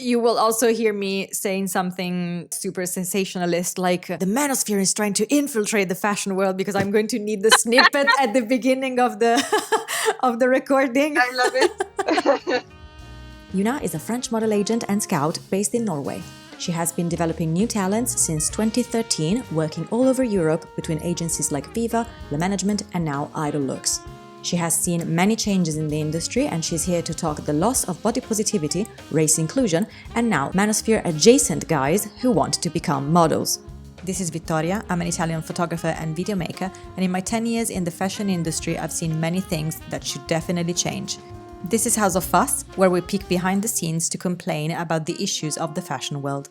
You will also hear me saying something super sensationalist, like the manosphere is trying to infiltrate the fashion world, because I'm going to need the snippet at the beginning of the of the recording. I love it. Youna is a French model agent and scout based in Norway. She has been developing new talents since 2013, working all over Europe between agencies like Viva, Le Management, and now Idol Looks. She has seen many changes in the industry, and she's here to talk the loss of body positivity, race inclusion, and now manosphere adjacent guys who want to become models. This is Vittoria. I'm an Italian photographer and video maker, and in my 10 years in the fashion industry, I've seen many things that should definitely change. This is House of Fuss, where we peek behind the scenes to complain about the issues of the fashion world.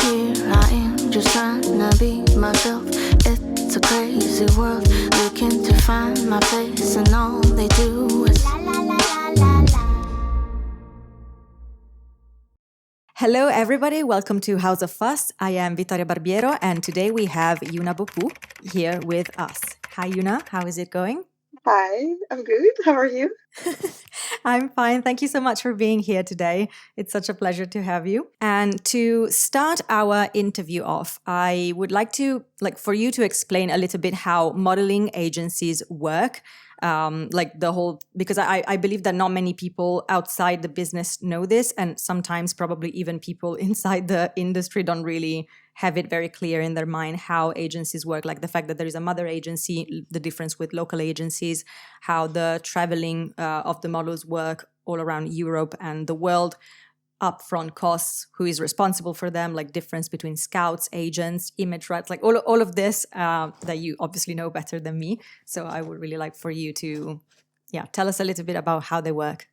Here I am, just trying to be myself. It's a crazy world, looking to find my place, and all they do is la la la la la. Hello everybody, welcome to House of Fuss. I am Vittoria Barbiero, and today we have Youna Baupoux here with us. Hi Youna, how is it going? Hi, I'm good. How are you? I'm fine. Thank you so much for being here today. It's such a pleasure to have you. And to start our interview off, I would like for you to explain a little bit how modeling agencies work. Because I believe that not many people outside the business know this, and sometimes probably even people inside the industry don't really have it very clear in their mind how agencies work, like the fact that there is a mother agency, the difference with local agencies, how the traveling of the models work all around Europe and the world, upfront costs, who is responsible for them, like difference between scouts, agents, image rights, like all of this that you obviously know better than me. So I would really like for you to tell us a little bit about how they work.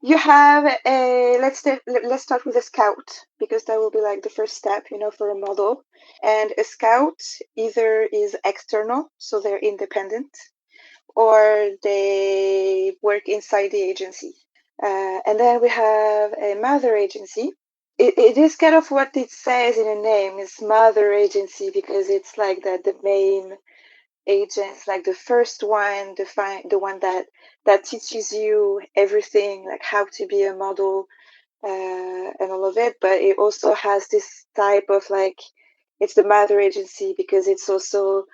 You have let's start with a scout, because that will be like the first step, for a model. And a scout either is external, so they're independent, or they work inside the agency. And then we have a mother agency. It is kind of what it says in a name, is mother agency, because it's like the main agents, like the first one, the one that teaches you everything, like how to be a model and all of it. But it also has this type of it's the mother agency because it's also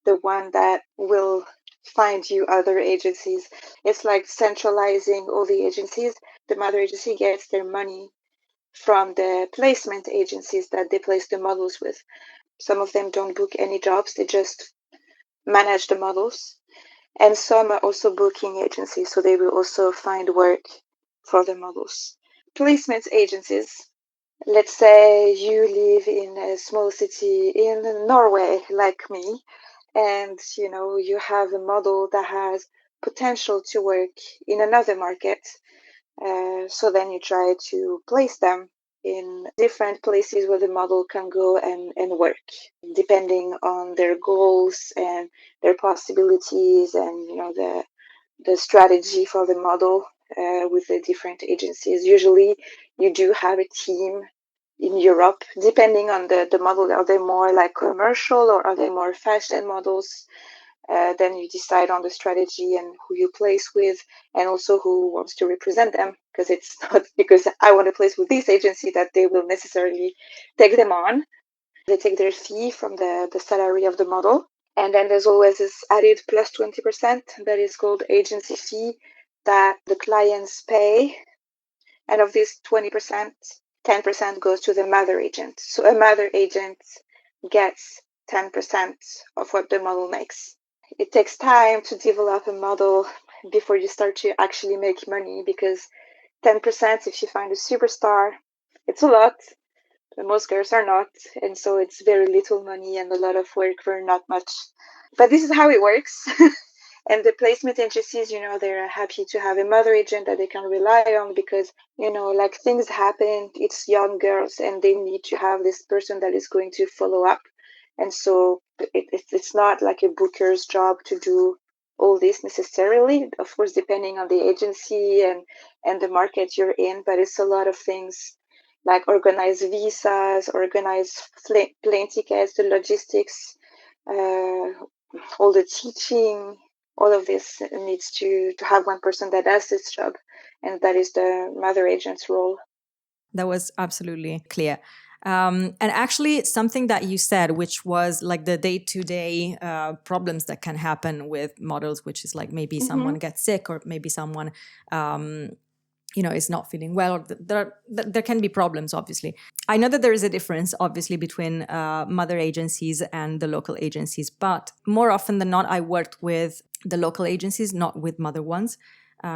the one that will find you other agencies. It's like centralizing all the agencies. The mother agency gets their money from the placement agencies that they place the models with. Some of them don't book any jobs, they just manage the models. And some are also booking agencies, so they will also find work for the models. Placement agencies, let's say you live in a small city in Norway like me, and you have a model that has potential to work in another market. So then you try to place them in different places where the model can go and work, depending on their goals and their possibilities, and the strategy for the model with the different agencies. Usually you do have a team in Europe, depending on the model. Are they more like commercial, or are they more fashion models? Then you decide on the strategy and who you place with, and also who wants to represent them, because it's not because I want to place with this agency that they will necessarily take them on. They take their fee from the salary of the model. And then there's always this added plus 20% that is called agency fee that the clients pay. And of this 20%, 10% goes to the mother agent. So a mother agent gets 10% of what the model makes. It takes time to develop a model before you start to actually make money, because 10%, if you find a superstar, it's a lot, but most girls are not. And so it's very little money and a lot of work for not much. But this is how it works. And the placement agencies, they're happy to have a mother agent that they can rely on, because, things happen, it's young girls, and they need to have this person that is going to follow up. And so it's not like a booker's job to do all this necessarily, of course, depending on the agency and the market you're in. But it's a lot of things like organize visas, organize plane tickets, the logistics, all the teaching. All of this needs to have one person that does this job. And that is the mother agent's role. That was absolutely clear. And actually, something that you said, which was like the day-to-day problems that can happen with models, which is like maybe someone gets sick or maybe someone, is not feeling well. Or there can be problems, obviously. I know that there is a difference, obviously, between mother agencies and the local agencies. But more often than not, I worked with the local agencies, not with mother ones.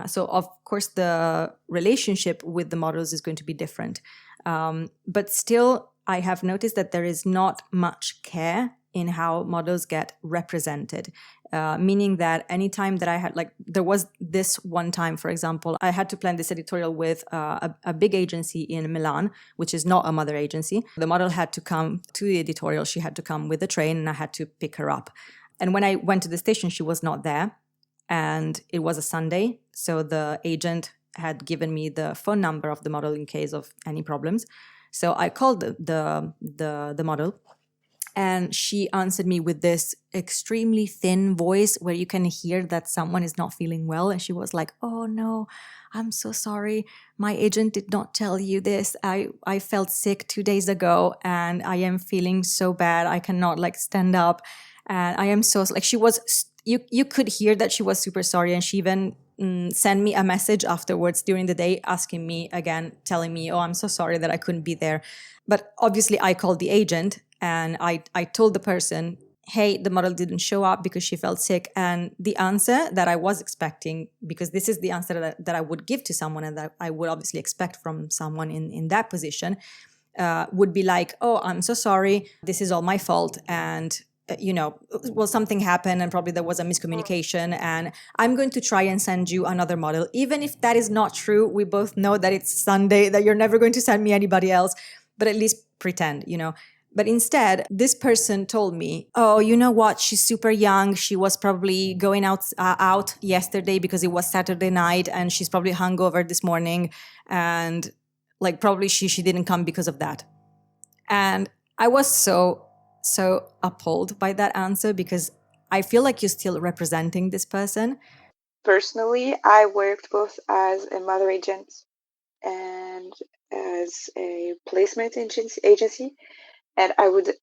So, of course, the relationship with the models is going to be different. But still, I have noticed that there is not much care in how models get represented. Meaning that anytime that I had, like, there was this one time, for example, I had to plan this editorial with a big agency in Milan, which is not a mother agency. The model had to come to the editorial. She had to come with a train and I had to pick her up. And when I went to the station, she was not there. And it was a Sunday, so the agent had given me the phone number of the model in case of any problems. So I called the model, and she answered me with this extremely thin voice where you can hear that someone is not feeling well. And she was like, "Oh no, I'm so sorry. My agent did not tell you this. I felt sick 2 days ago and I am feeling so bad. I cannot like stand up. And I am so like," she was, you could hear that she was super sorry. And she even sent me a message afterwards during the day asking me again, telling me, "Oh, I'm so sorry that I couldn't be there." But obviously I called the agent and I told the person, "Hey, the model didn't show up because she felt sick." And the answer that I was expecting, because this is the answer that I would give to someone and that I would obviously expect from someone in that position, would be like, "Oh, I'm so sorry. This is all my fault." And well, something happened and probably there was a miscommunication and I'm going to try and send you another model. Even if that is not true, we both know that it's Sunday, that you're never going to send me anybody else, but at least pretend. But instead, this person told me, "Oh, you know what? She's super young. She was probably going out yesterday because it was Saturday night and she's probably hungover this morning. And like probably she didn't come because of that." And I was so appalled by that answer because I feel like you're still representing this person. Personally, I worked both as a mother agent and as a placement agency, and I would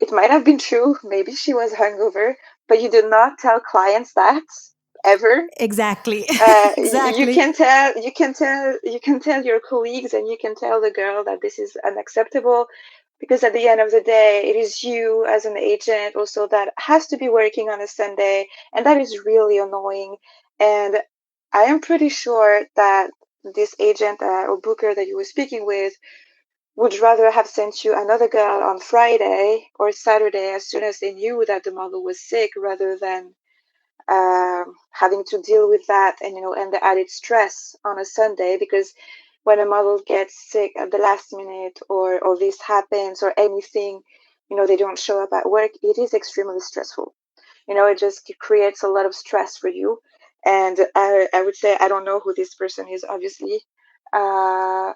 it might have been true, maybe she was hungover, but you do not tell clients that ever. Exactly. Exactly. You can tell your colleagues and you can tell the girl that this is unacceptable, because at the end of the day, it is you as an agent also that has to be working on a Sunday, and that is really annoying. And I am pretty sure that this agent or booker that you were speaking with would rather have sent you another girl on Friday or Saturday as soon as they knew that the model was sick, rather than having to deal with that and the added stress on a Sunday. Because when a model gets sick at the last minute or this happens or anything, they don't show up at work, it is extremely stressful. It just creates a lot of stress for you. And I would say, I don't know who this person is, obviously. I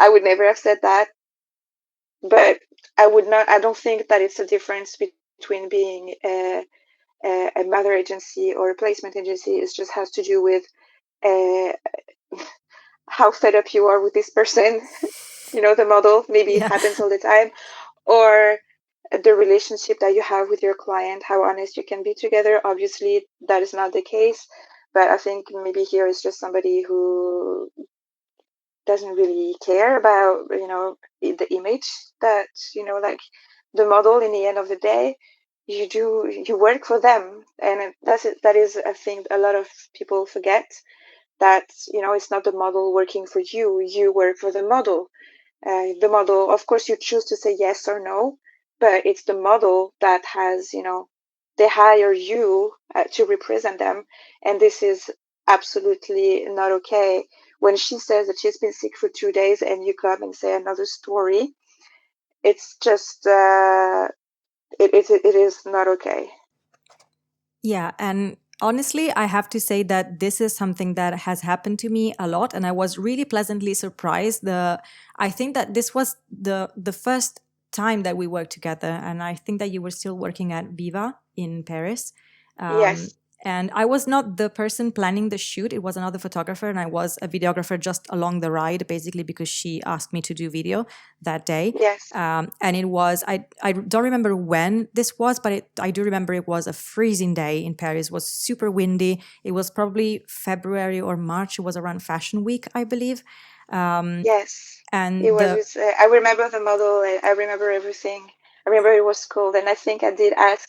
would never have said that, but I don't think that it's a difference between being a mother agency or a placement agency. It just has to do with how fed up you are with this person, the model. Maybe it happens all the time. Or the relationship that you have with your client, how honest you can be together. Obviously, that is not the case. But I think maybe here is just somebody who doesn't really care about, the image that, like the model. In the end of the day, you work for them. And that is, I think, a lot of people forget that, it's not the model working for you. You work for the model. The model, of course, you choose to say yes or no, but it's the model that has, they hire you to represent them. And this is absolutely not okay. When she says that she's been sick for 2 days and you come and say another story, it's just, it is not okay. Yeah. And honestly, I have to say that this is something that has happened to me a lot. And I was really pleasantly surprised. I think that this was the first time that we worked together. And I think that you were still working at Viva in Paris. Yes. And I was not the person planning the shoot. It was another photographer, and I was a videographer just along the ride, basically because she asked me to do video that day. Yes. And it was, I don't remember when this was, but I do remember it was a freezing day in Paris. It was super windy. It was probably February or March. It was around Fashion Week, I believe. Yes. And It was, I remember the model. I remember everything. I remember it was cold, and I think I did ask,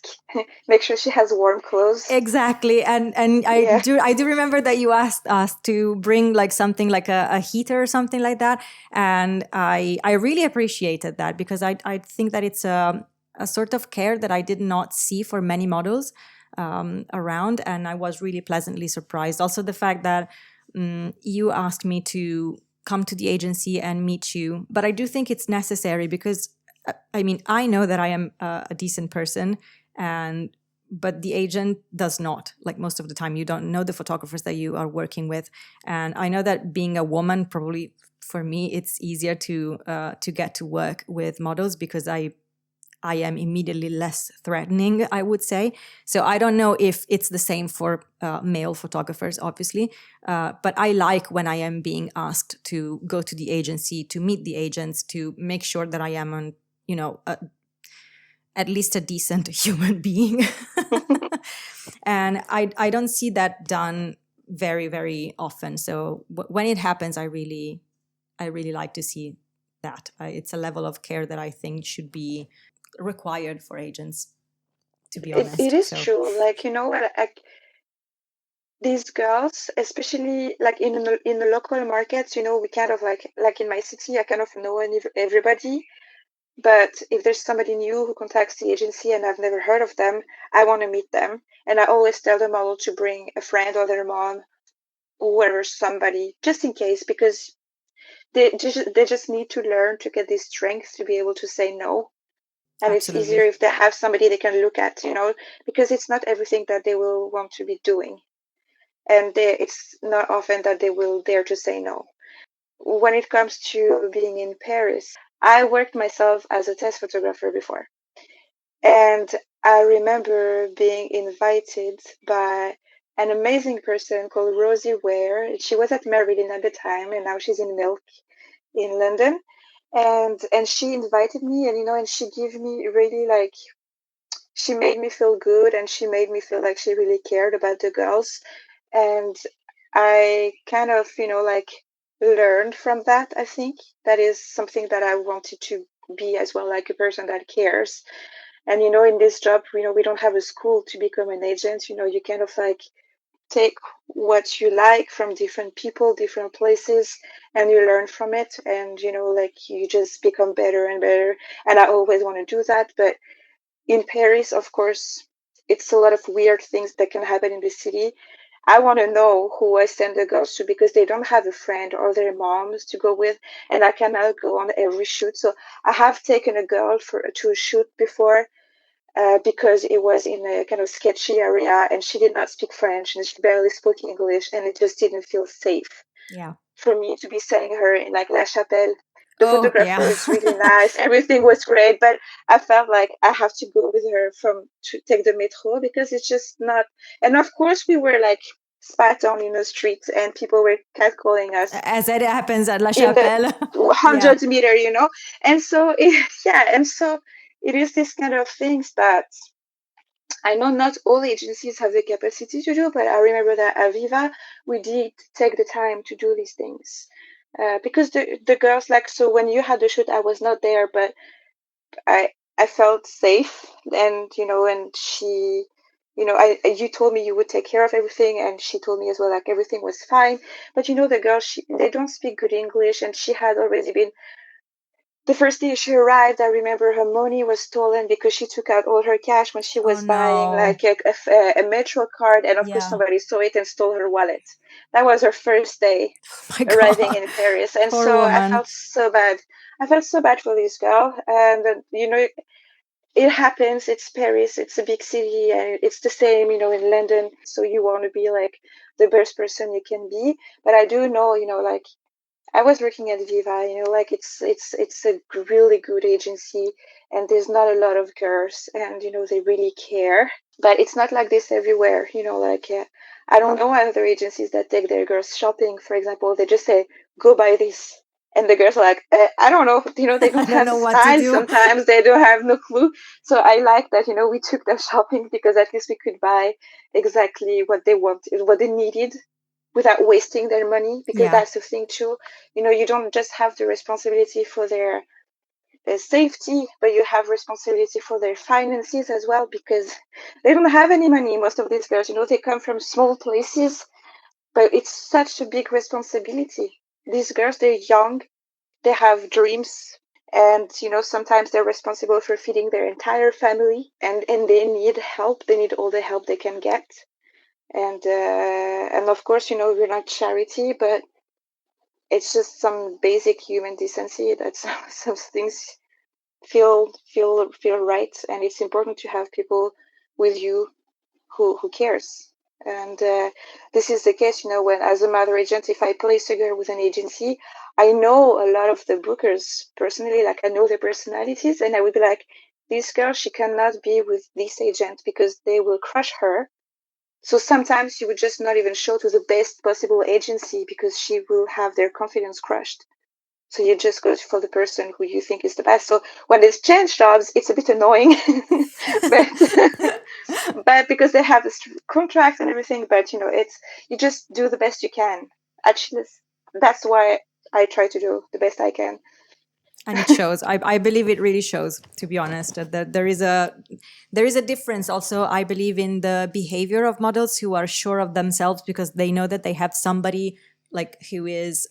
make sure she has warm clothes. Exactly. And I do remember that you asked us to bring like something like a heater or something like that. And I really appreciated that, because I think that it's a sort of care that I did not see for many models around. And I was really pleasantly surprised. Also the fact that you asked me to come to the agency and meet you. But I do think it's necessary, because I mean, I know that I am a decent person, but the agent does not. Like most of the time, you don't know the photographers that you are working with. And I know that being a woman, probably for me, it's easier to get to work with models, because I am immediately less threatening, I would say. So I don't know if it's the same for male photographers, obviously. But I like when I am being asked to go to the agency, to meet the agents, to make sure that I am on, at least a decent human being. And I don't see that done very, very often. So when it happens, I really like to see that. It's a level of care that I think should be required for agents, to be honest. It is true. Like, these girls, especially like in the local markets, we kind of like in my city, I kind of know everybody. But if there's somebody new who contacts the agency and I've never heard of them, I want to meet them. And I always tell the model to bring a friend or their mom, whoever, somebody, just in case, because they just need to learn to get this strength to be able to say no. And Absolutely. It's easier if they have somebody they can look at, because it's not everything that they will want to be doing. And it's not often that they will dare to say no. When it comes to being in Paris, I worked myself as a test photographer before. And I remember being invited by an amazing person called Rosie Ware. She was at Marilyn at the time, and now she's in Milk in London. And she invited me, and she gave me really like, she made me feel good, and she made me feel like she really cared about the girls. And I kind of, learned from that. I think that is something that I wanted to be as well, like a person that cares. And, in this job, we don't have a school to become an agent. You kind of like take what you like from different people, different places, and you learn from it. And, you just become better and better. And I always want to do that. But in Paris, of course, it's a lot of weird things that can happen in the city. I want to know who I send the girls to, because they don't have a friend or their moms to go with, and I cannot go on every shoot. So I have taken a girl to a shoot before, because it was in a kind of sketchy area, and she did not speak French, and she barely spoke English, and it just didn't feel safe for me to be sending her in like La Chapelle. The photographer is really nice. Everything was great, but I felt like I have to go with her to take the metro, because it's just not. And of course, we were like spat on in the streets, and people were catcalling us, as it happens at La Chapelle, in the 100 meter, and so it is this kind of things that I know not all agencies have the capacity to do, but I remember that at Viva, we did take the time to do these things. Because the girls, like, so when you had the shoot, I was not there, but I felt safe, and, and she, you told me you would take care of everything, and she told me as well, like, everything was fine. But, the girls, they don't speak good English, and she had already been. The first day she arrived, I remember her money was stolen because she took out all her cash when she was buying like a metro card, and of course somebody saw it and stole her wallet. That was her first day arriving in Paris, and Poor so woman. I felt so bad. I felt so bad for this girl, and it happens. It's Paris. It's a big city, and it's the same, in London. So you want to be like the best person you can be, but I do know, like, I was working at Viva, like it's a really good agency, and there's not a lot of girls, and they really care. But it's not like this everywhere, like I don't know other agencies that take their girls shopping, for example. They just say, go buy this. And the girls are like, I don't know, they I don't don't have know what to style do. sometimes. They don't have no clue. So I like that, we took them shopping because at least we could buy exactly what they wanted, what they needed without wasting their money. Because Yeah. that's the thing too. You don't just have the responsibility for their safety, but you have responsibility for their finances as well, because they don't have any money. Most of these girls, they come from small places, but it's such a big responsibility. These girls, they're young, they have dreams, and sometimes they're responsible for feeding their entire family, and they need help. They need all the help they can get. And of course, we're not charity, but it's just some basic human decency that some things feel right, and it's important to have people with you who cares. And this is the case, when as a mother agent, if I place a girl with an agency, I know a lot of the bookers personally, like I know their personalities, and I would be like, this girl, she cannot be with this agent because they will crush her. So sometimes you would just not even show to the best possible agency because she will have their confidence crushed. So you just go for the person who you think is the best. So when they change jobs, it's a bit annoying, but but because they have this contract and everything. But it's, you just do the best you can. Actually, that's why I try to do the best I can. And it shows. I believe it really shows, to be honest, that there is a difference also, I believe, in the behavior of models who are sure of themselves because they know that they have somebody like who is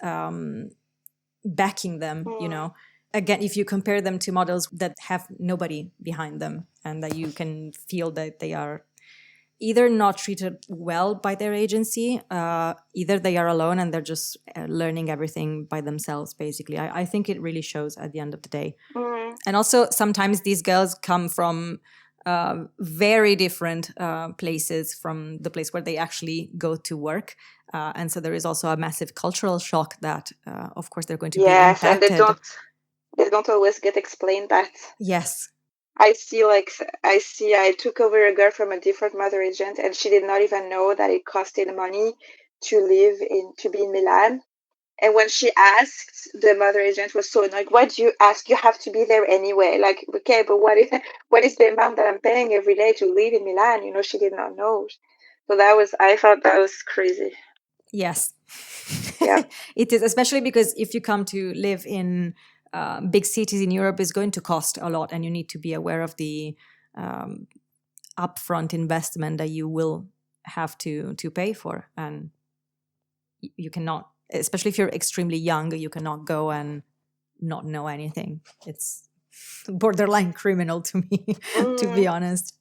backing them, Again, if you compare them to models that have nobody behind them and that you can feel that they are either not treated well by their agency, either they are alone and they're just learning everything by themselves, basically. I think it really shows at the end of the day. And also, sometimes these girls come from very different places from the place where they actually go to work. And so there is also a massive cultural shock that, of course, they're going to be Yes, and impacted. they don't always get explained that. Yes. I took over a girl from a different mother agent, and she did not even know that it costed money to be in Milan. And when she asked, the mother agent was so annoyed. Why do you ask? You have to be there anyway. Like, okay, but what is the amount that I'm paying every day to live in Milan? She did not know. So I thought that was crazy. Yes. Yeah. It is, especially because if you come to live in big cities in Europe, it's going to cost a lot, and you need to be aware of the upfront investment that you will have to pay for. And you cannot, especially if you're extremely young, you cannot go and not know anything. It's borderline criminal to me, to be honest.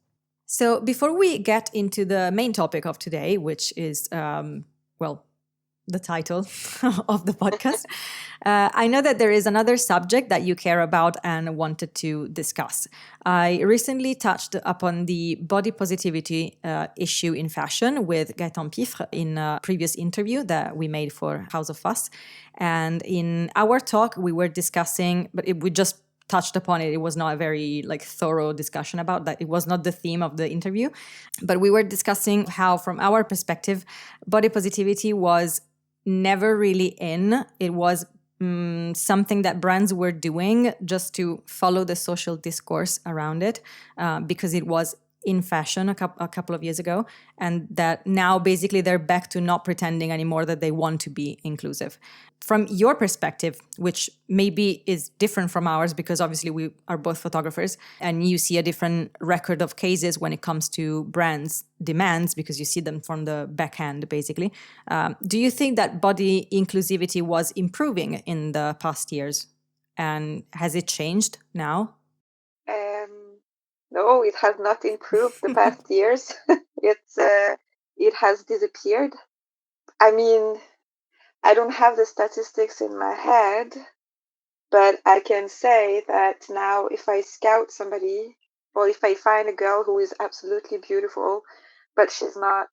So before we get into the main topic of today, which is, the title of the podcast, I know that there is another subject that you care about and wanted to discuss. I recently touched upon the body positivity issue in fashion with Gaëtan Piffre in a previous interview that we made for House of Fuss. And in our talk, we were discussing, but we just touched upon it. It was not a very thorough discussion about that. It was not the theme of the interview, but we were discussing how, from our perspective, body positivity was never really in. It was something that brands were doing just to follow the social discourse around it, because it was in fashion a couple of years ago, and that now basically they're back to not pretending anymore that they want to be inclusive. From your perspective, which maybe is different from ours because obviously we are both photographers and you see a different record of cases when it comes to brands' demands because you see them from the backhand, basically. Do you think that body inclusivity was improving in the past years? And has it changed now? No, it has not improved the past years. It has disappeared. I mean, I don't have the statistics in my head, but I can say that now if I scout somebody or if I find a girl who is absolutely beautiful, but she's not,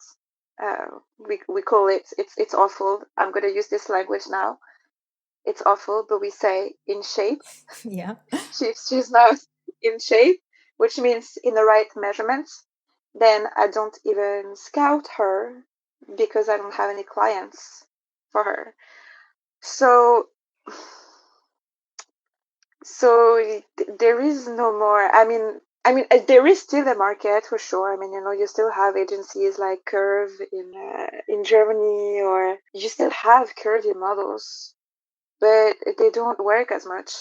we call it's awful. I'm going to use this language now. It's awful, but we say in shape. Yeah. She's not in shape, which means in the right measurements. Then I don't even scout her because I don't have any clients for her. So there is no more. I mean, there is still a market for sure. I mean, you still have agencies like Curve in Germany, or you still have curvy models, but they don't work as much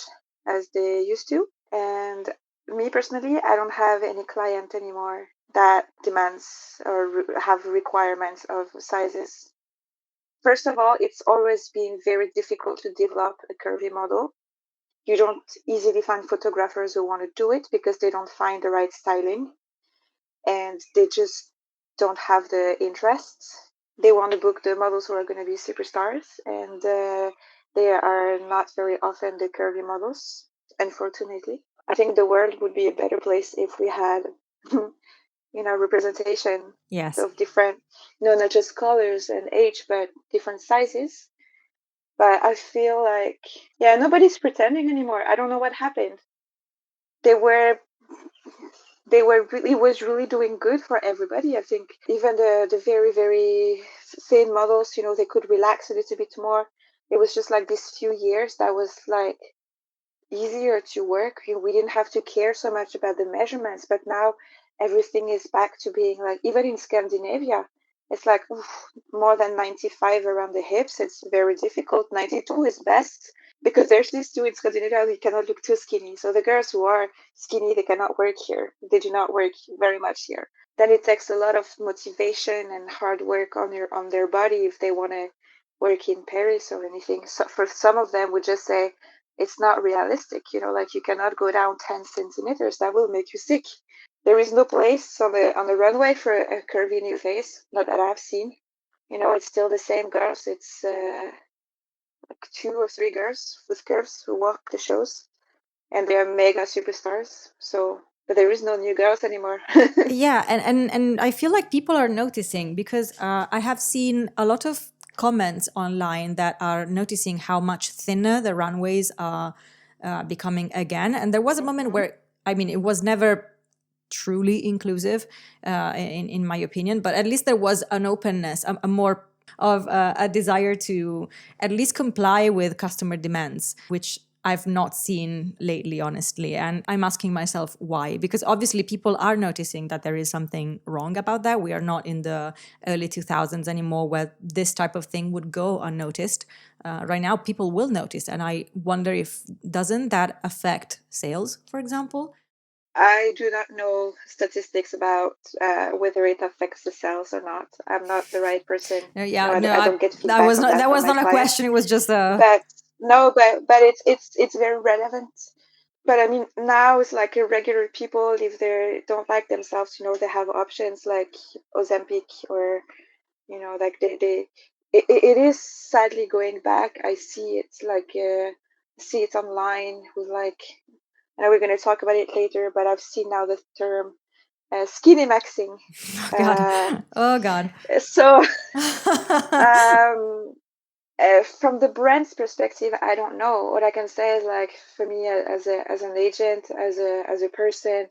as they used to. And me personally, I don't have any client anymore that demands or have requirements of sizes. First of all, it's always been very difficult to develop a curvy model. You don't easily find photographers who want to do it because they don't find the right styling and they just don't have the interest. They want to book the models who are going to be superstars, and they are not very often the curvy models, unfortunately. I think the world would be a better place if we had, representation Yes. of different, not just colors and age, but different sizes. But I feel like, nobody's pretending anymore. I don't know what happened. They were it was really doing good for everybody. I think even the very, very thin models, they could relax a little bit more. It was just like these few years that was like easier to work. We didn't have to care so much about the measurements, but now everything is back to being like, even in Scandinavia, it's like more than 95 around the hips. It's very difficult. 92 is best, because there's these two in Scandinavia, you cannot look too skinny. So the girls who are skinny, they cannot work here. They do not work very much here. Then it takes a lot of motivation and hard work on their body if they want to work in Paris or anything. So for some of them, we just say it's not realistic. Like you cannot go down 10 centimeters. That will make you sick. There is no place on the runway for a curvy new face, not that I've seen. It's still the same girls. It's like 2 or 3 girls with curves who walk the shows, and they are mega superstars. So, but there is no new girls anymore. Yeah, and I feel like people are noticing, because I have seen a lot of comments online that are noticing how much thinner the runways are becoming again. And there was a moment where, it was never truly inclusive, in my opinion, but at least there was an openness, a more of a desire to at least comply with customer demands, which I've not seen lately, honestly. And I'm asking myself why, because obviously people are noticing that there is something wrong about that. We are not in the early 2000s anymore where this type of thing would go unnoticed. Right now, people will notice. And I wonder if doesn't that affect sales, for example? I do not know statistics about whether it affects the sales or not. I'm not the right person. I don't get feedback on that. That was from my not a clients. question. It was just a. But no, but it's very relevant. But I mean, now it's like regular people, if they don't like themselves, they have options like Ozempic, or like it is sadly going back. I see it see it online with like, and we're going to talk about it later, but I've seen now the term skinny maxing. Oh God. So from the brand's perspective, I don't know. What I can say is, like, for me as an agent, as a person,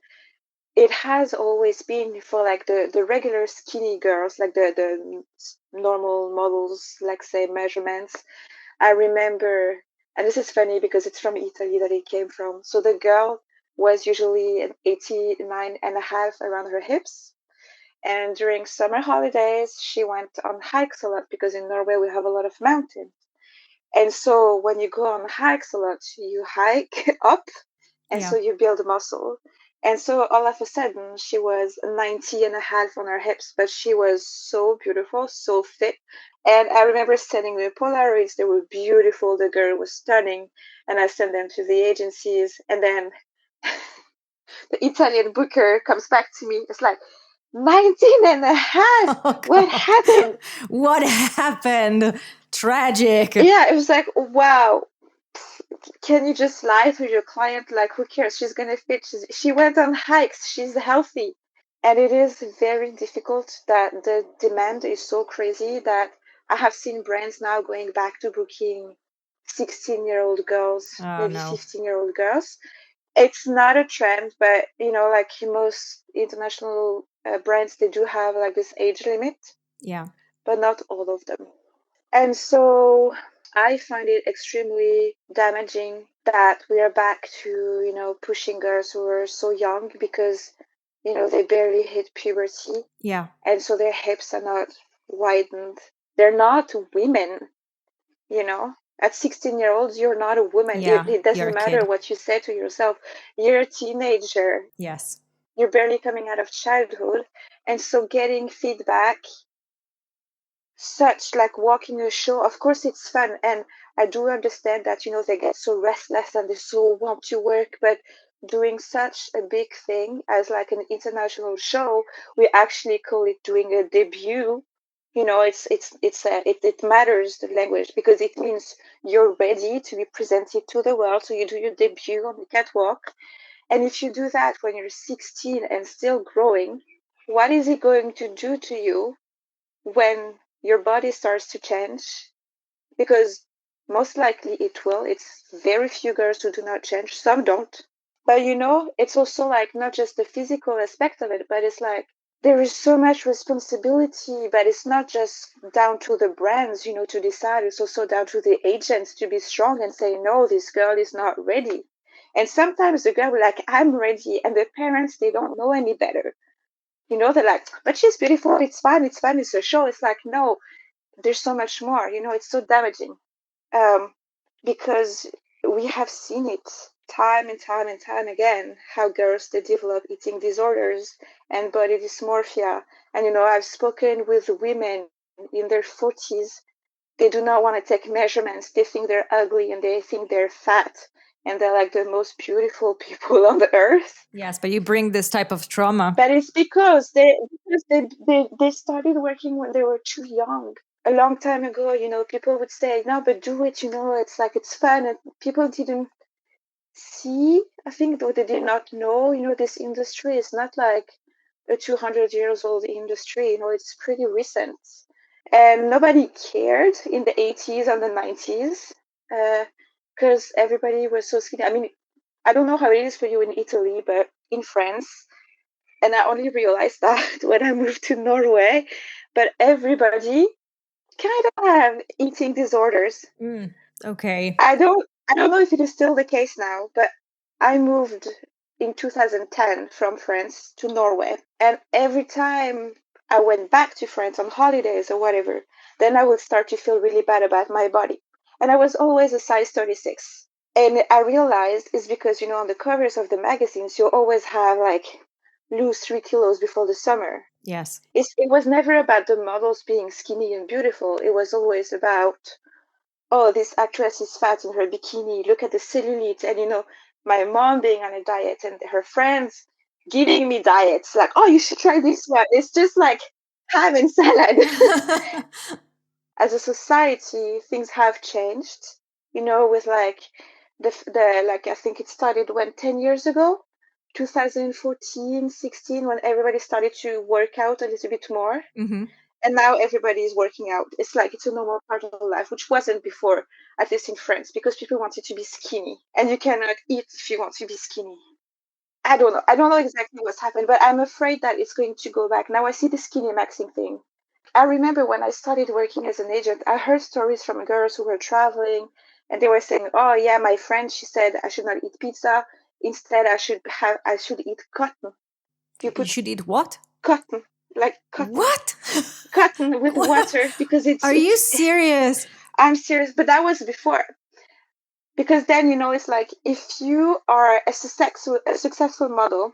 it has always been for like the regular skinny girls, like the normal models, like say measurements. I remember, and this is funny because it's from Italy that it came from. So the girl was usually an 89.5 around her hips. And during summer holidays, she went on hikes a lot because in Norway we have a lot of mountains. And so when you go on hikes a lot, you hike up, and so you build muscle. And so all of a sudden, she was 90.5 on her hips, but she was so beautiful, so fit. And I remember sending the Polaroids. They were beautiful. The girl was stunning. And I sent them to the agencies. And then the Italian booker comes back to me. It's like, 19.5. Oh, what happened? What happened? Tragic. Yeah, it was like, wow. Can you just lie to your client? Like, who cares? She's gonna fit. She went on hikes. She's healthy. And it is very difficult that the demand is so crazy that I have seen brands now going back to booking 16-year-old girls, maybe no. 15-year-old girls. It's not a trend, but like most international brands, they do have like this age limit. Yeah. But not all of them. And so I find it extremely damaging that we are back to, pushing girls who are so young because, they barely hit puberty. Yeah. And so their hips are not widened. They're not women. At 16-year-olds, you're not a woman. Yeah, It you're doesn't a matter kid. what you say to yourself. You're a teenager. Yes. You're barely coming out of childhood. And so getting feedback, such like walking a show, of course it's fun. And I do understand that, they get so restless and they so want to work. But doing such a big thing as like an international show, we actually call it doing a debut. It matters, the language, because it means you're ready to be presented to the world. So you do your debut on the catwalk. And if you do that when you're 16 and still growing, what is it going to do to you when your body starts to change? Because most likely it will. It's very few girls who do not change. Some don't. But it's also like not just the physical aspect of it, but it's like there is so much responsibility, but it's not just down to the brands, to decide. It's also down to the agents to be strong and say, no, this girl is not ready. And sometimes the girl will like, I'm ready. And the parents, they don't know any better. They're like, but she's beautiful. It's fine. It's a show. It's like, no, there's so much more. It's so damaging. Because we have seen it time and time and time again, how girls, they develop eating disorders and body dysmorphia. And, I've spoken with women in their 40s. They do not want to take measurements. They think they're ugly and they think they're fat. And they're like the most beautiful people on the earth. Yes, but you bring this type of trauma. But it's because they started working when they were too young. A long time ago, people would say, no, but do it, it's like, it's fun. And people didn't see, I think, though they did not know, this industry is not like a 200 years old industry, it's pretty recent. And nobody cared in the 80s and the 90s because everybody was so skinny. I mean, I don't know how it is for you in Italy, but in France, and I only realized that when I moved to Norway, but everybody kind of have eating disorders. Okay. I don't know if it is still the case now, but I moved in 2010 from France to Norway, and every time I went back to France on holidays or whatever, then I would start to feel really bad about my body. And I was always a size 36. And I realized it's because, on the covers of the magazines, you always have like lose 3 kilos before the summer. Yes. It was never about the models being skinny and beautiful. It was always about, oh, this actress is fat in her bikini. Look at the cellulite. And, my mom being on a diet and her friends giving me diets. Like, oh, you should try this one. It's just like ham and salad. As a society, things have changed, with like the like, I think it started 10 years ago, 2014, 16, when everybody started to work out a little bit more. Mm-hmm. And now everybody is working out. It's like it's a normal part of life, which wasn't before, at least in France, because people wanted to be skinny. And you cannot eat if you want to be skinny. I don't know. I don't know exactly what's happened, but I'm afraid that it's going to go back. Now I see the skinny maxing thing. I remember when I started working as an agent, I heard stories from girls who were traveling and they were saying, oh yeah, my friend, she said I should not eat pizza. Instead, I should eat cotton. You should eat what? Cotton, like cotton. What? Cotton with water because it's. Are you serious? I'm serious, but that was before. Because then, it's like if you are a successful model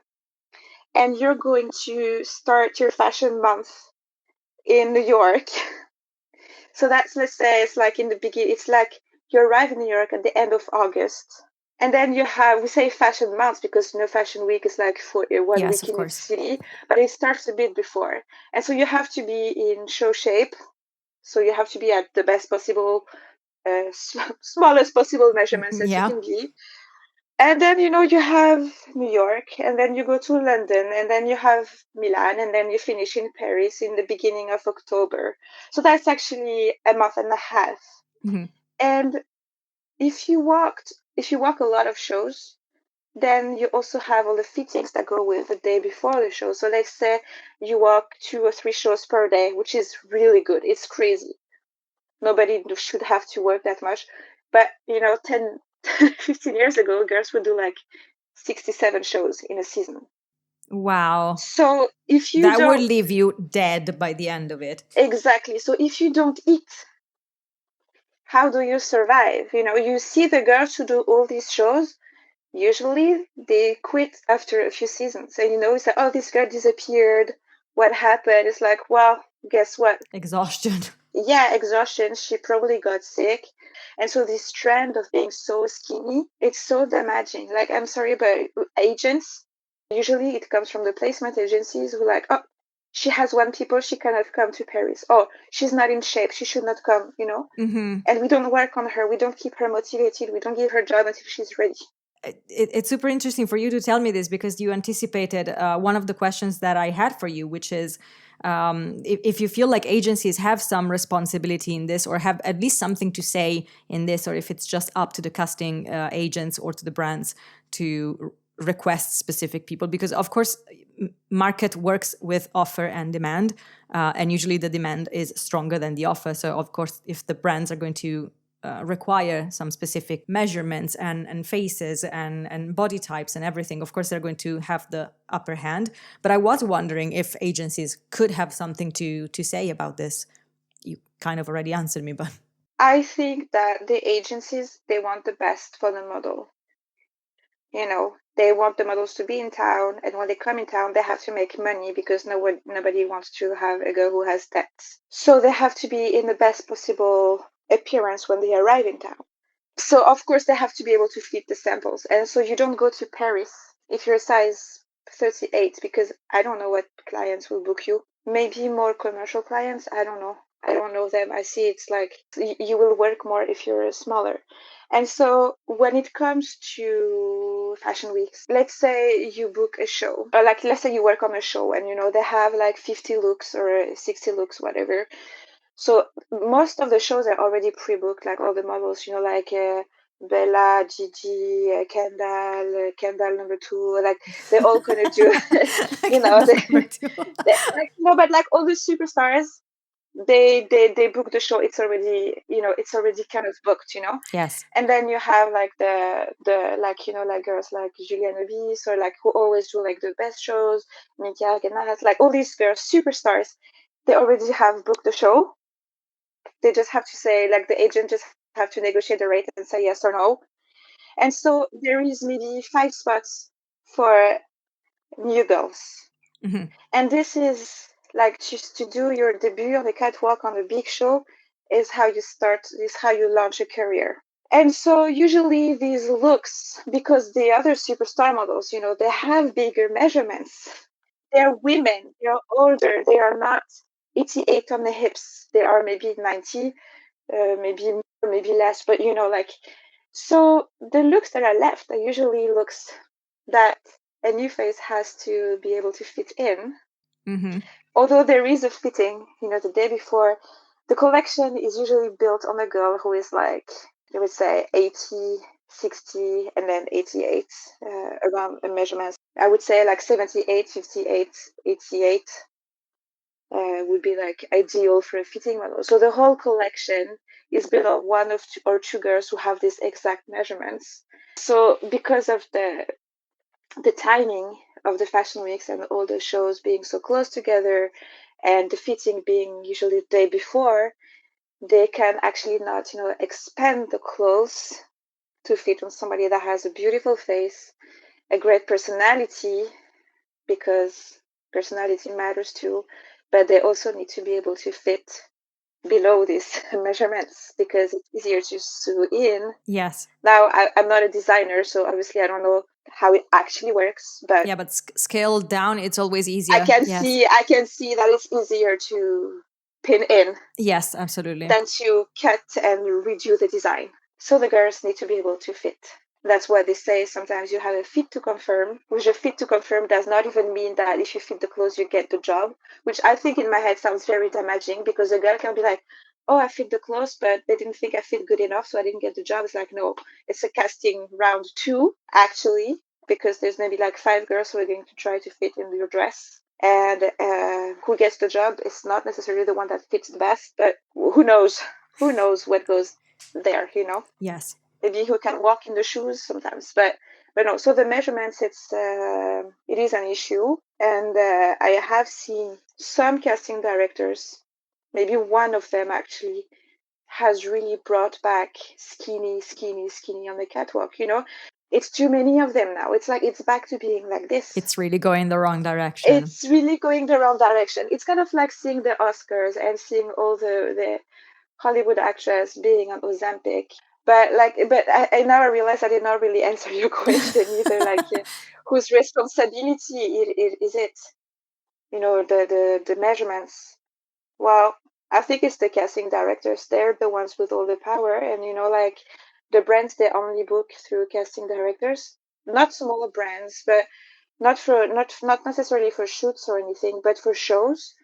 and you're going to start your fashion month in New York. So that's, let's say, it's like in the beginning, it's like you arrive in New York at the end of August. And then we say fashion month because, fashion week is like for 1 Yes, week of in course. each city, but it starts a bit before. And so you have to be in show shape. So you have to be at the best possible, smallest possible measurements that you can be. And then, you have New York, and then you go to London, and then you have Milan, and then you finish in Paris in the beginning of October. So that's actually a month and a half. Mm-hmm. And if you walk a lot of shows, then you also have all the fittings that go with the day before the show. So let's say you walk 2 or 3 shows per day, which is really good. It's crazy. Nobody should have to work that much. But, 10, 15 years ago, girls would do like 67 shows in a season. Wow. So if you that don't... would leave you dead by the end of it. Exactly. So if you don't eat, how do you survive? You see the girls who do all these shows, usually they quit after a few seasons. And it's like, oh, this girl disappeared. What happened? It's like, well, guess what? Exhaustion. Yeah, exhaustion. She probably got sick. And so this trend of being so skinny, it's so damaging. Like, I'm sorry, but agents, usually it comes from the placement agencies who like, oh, she has 1 people, she cannot come to Paris. Oh, she's not in shape, she should not come, Mm-hmm. And we don't work on her. We don't keep her motivated. We don't give her a job until she's ready. It's super interesting for you to tell me this, because you anticipated one of the questions that I had for you, which is if you feel like agencies have some responsibility in this, or have at least something to say in this, or if it's just up to the casting agents or to the brands to request specific people. Because of course, market works with offer and demand, and usually the demand is stronger than the offer. So of course, if the brands are going to require some specific measurements and faces and body types and everything, of course they're going to have the upper hand. But I was wondering if agencies could have something to say about this. You kind of already answered me, but I think that the agencies, they want the best for the model. They want the models to be in town, and when they come in town, they have to make money, because nobody wants to have a girl who has debts. So they have to be in the best possible appearance when they arrive in town. So of course they have to be able to fit the samples. And so you don't go to Paris if you're a size 38, because I don't know what clients will book you. Maybe more commercial clients, I don't know. I don't know them. I see it's like you will work more if you're smaller. And so when it comes to fashion weeks, let's say you book a show, or like let's say you work on a show, and they have like 50 looks or 60 looks, whatever. So most of the shows are already pre-booked, like all the models, like Bella, Gigi, Kendall number 2, like they're all gonna do, but like all the superstars, they book the show. It's already kind of booked, yes. And then you have like the like like girls like Julia Novis, or like who always do like the best shows, Mika Ganas, like all these girls, superstars. They already have booked the show. They just have to say, like, the agent just have to negotiate the rate and say yes or no. And so there is maybe 5 spots for new girls. Mm-hmm. And this is like just to do your debut on the catwalk on a big show is how you launch a career. And so usually these looks, because the other superstar models, they have bigger measurements. They're women, they're older, they are not 88 on the hips, they are maybe 90, maybe more, maybe less, but so the looks that are left are usually looks that a new face has to be able to fit in. Mm-hmm. Although there is a fitting, the day before, the collection is usually built on a girl who is like, I would say 80, 60, and then 88 around the measurements. I would say like 78, 58, 88 would be like ideal for a fitting model. So the whole collection is built on 1 or 2 girls who have these exact measurements. So because of the timing of the fashion weeks and all the shows being so close together, and the fitting being usually the day before, they can actually not, expand the clothes to fit on somebody that has a beautiful face, a great personality, because personality matters too, but they also need to be able to fit below these measurements, because it's easier to sew in. Yes. Now, I'm not a designer, so obviously I don't know how it actually works, but yeah, but scaled down, it's always easier. I can see that it's easier to pin in. Yes, absolutely. Than to cut and redo the design. So the girls need to be able to fit. That's what they say. Sometimes you have a fit to confirm, which a fit to confirm does not even mean that if you fit the clothes, you get the job, which I think in my head sounds very damaging, because a girl can be like, oh, I fit the clothes, but they didn't think I fit good enough, so I didn't get the job. It's like, no, it's a casting round 2, actually, because there's maybe like 5 girls who are going to try to fit in your dress. And who gets the job is not necessarily the one that fits the best, but who knows? Who knows what goes there, you know? Yes. Maybe who can walk in the shoes sometimes, but no. So the measurements, it is an issue, and I have seen some casting directors, maybe one of them actually, has really brought back skinny on the catwalk. You know, it's too many of them now. It's like it's back to being like this. It's really going the wrong direction. It's really going the wrong direction. It's kind of like seeing the Oscars and seeing all the Hollywood actress being on Ozempic. But I now realize I did not really answer your question either. Like, whose responsibility is it? You know, the measurements. Well, I think it's the casting directors. They're the ones with all the power, and you know, like the brands, they only book through casting directors. Not small brands, but not necessarily for shoots or anything, but for shows.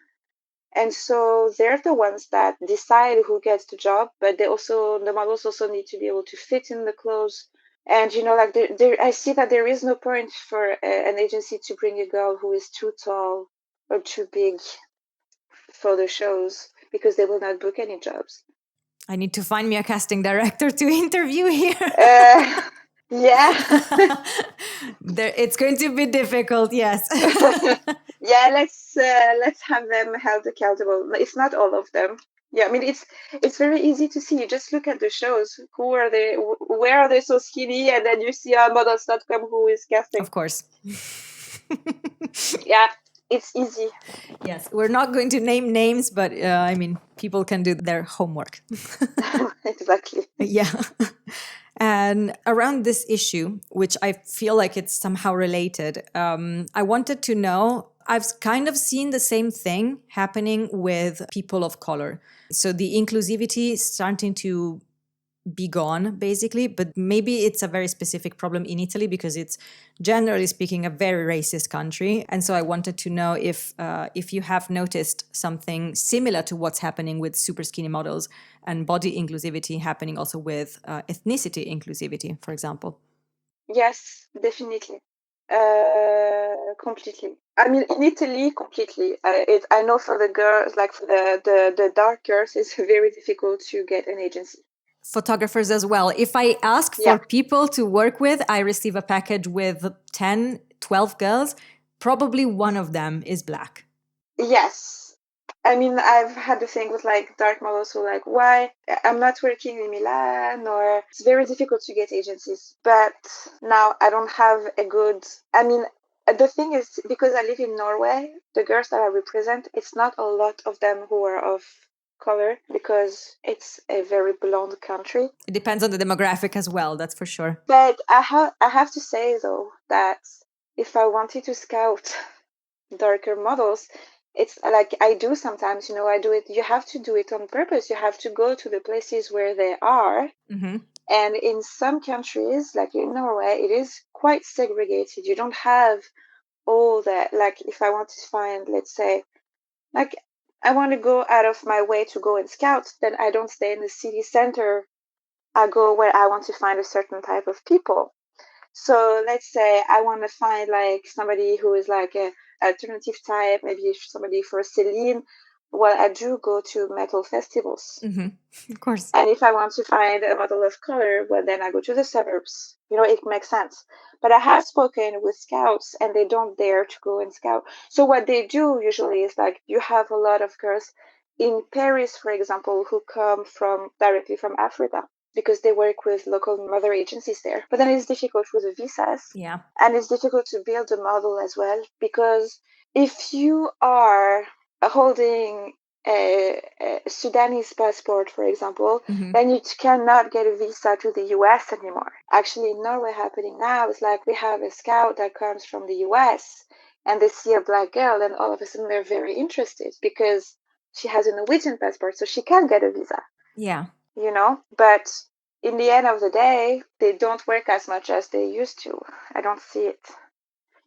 And so they're the ones that decide who gets the job, but the models also need to be able to fit in the clothes. And, you know, like I see that there is no point for an agency to bring a girl who is too tall or too big for the shows, because they will not book any jobs. I need to find me a casting director to interview here. Yeah. It's going to be difficult, yes. Yeah, let's have them held accountable. It's not all of them. Yeah, I mean, it's very easy to see. You just look at the shows. Who are they? Where are they so skinny? And then you see on models.com who is casting. Of course. Yeah, it's easy. Yes, we're not going to name names, but I mean, people can do their homework. Exactly. Yeah. And around this issue, which I feel like it's somehow related, I wanted to know, I've kind of seen the same thing happening with people of color. So the inclusivity is starting to be gone, basically, but maybe it's a very specific problem in Italy because it's, generally speaking, a very racist country. And so I wanted to know if you have noticed something similar to what's happening with super skinny models and body inclusivity happening also with ethnicity inclusivity, for example. Yes, definitely. Completely. I mean, in Italy, completely. I know for the girls, like for the dark girls, it's very difficult to get an agency. Photographers as well. If I ask for people to work with, I receive a package with 10, 12 girls. Probably one of them is Black. Yes. I mean, I've had the thing with like dark models who like, why? I'm not working in Milan, or it's very difficult to get agencies. But now I don't have the thing is, because I live in Norway, the girls that I represent, it's not a lot of them who are of color, because it's a very blonde country. It depends on the demographic as well, that's for sure. But I have to say, though, that if I wanted to scout darker models, it's like I do sometimes, you know, I do it. You have to do it on purpose. You have to go to the places where they are. Mm-hmm. And in some countries, like in Norway, it is quite segregated. You don't have all that. Like if I want to find, let's say, like I want to go out of my way to go and scout, then I don't stay in the city center. I go where I want to find a certain type of people. So let's say I want to find like somebody who is like a alternative type, maybe somebody for Celine. Well, I do go to metal festivals. Mm-hmm. Of course. And if I want to find a model of color, well, then I go to the suburbs. You know, it makes sense. But I have spoken with scouts and they don't dare to go and scout. So what they do usually is like you have a lot of girls in Paris, for example, who come directly from Africa, because they work with local motheragencies there. But then it's difficult with the visas. Yeah. And it's difficult to build a model as well, because if you are holding a Sudanese passport, for example, Mm-hmm. then you cannot get a visa to the US anymore. Actually, in Norway happening now is like we have a scout that comes from the US and they see a Black girl and all of a sudden they're very interested because she has a Norwegian passport, so she can get a visa. Yeah. You know, but in the end of the day, they don't work as much as they used to. I don't see it.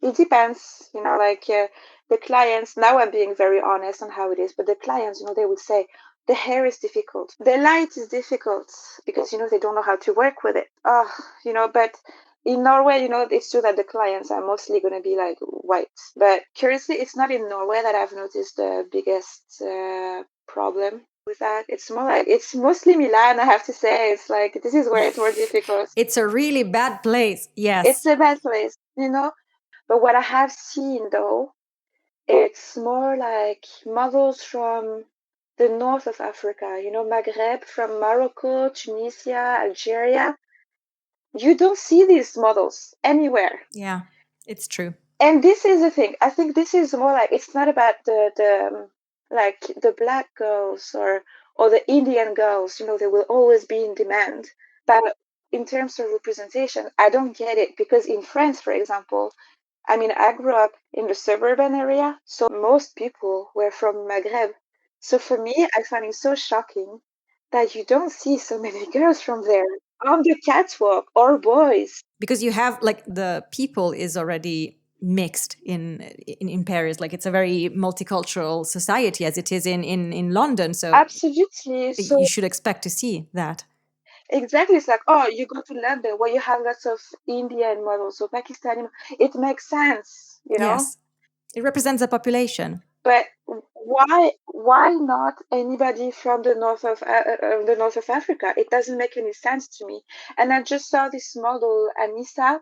It depends, you know, like the clients, now I'm being very honest on how it is, but the clients, you know, they would say, The hair is difficult. The light is difficult because, they don't know how to work with it. But in Norway, it's true that the clients are mostly going to be like white. But curiously, it's not in Norway that I've noticed the biggest problem with that. It's mostly Milan, I have to say. It's like, this is where it's more difficult. It's a really bad place. Yes. It's a bad place, But what I have seen, though, it's more like models from the north of Africa, Maghreb, from Morocco, Tunisia, Algeria. You don't see these models anywhere. Yeah, it's true. And this is the thing. I think this is more like, it's not about the black girls or the Indian girls, they will always be in demand. But in terms of representation, I don't get it, because in France, for example, I grew up in the suburban area, so most people were from Maghreb. So for me, I find it so shocking that you don't see so many girls from there on the catwalk, or boys. Because you have, like, the people is already mixed in Paris. Like, it's a very multicultural society, as it is in London. So absolutely, so you should expect to see that. Exactly. It's like, you go to London where you have lots of Indian models or Pakistani. It makes sense, Yes, it represents a population. But why not anybody from the north of Africa? It doesn't make any sense to me. And I just saw this model, Anissa.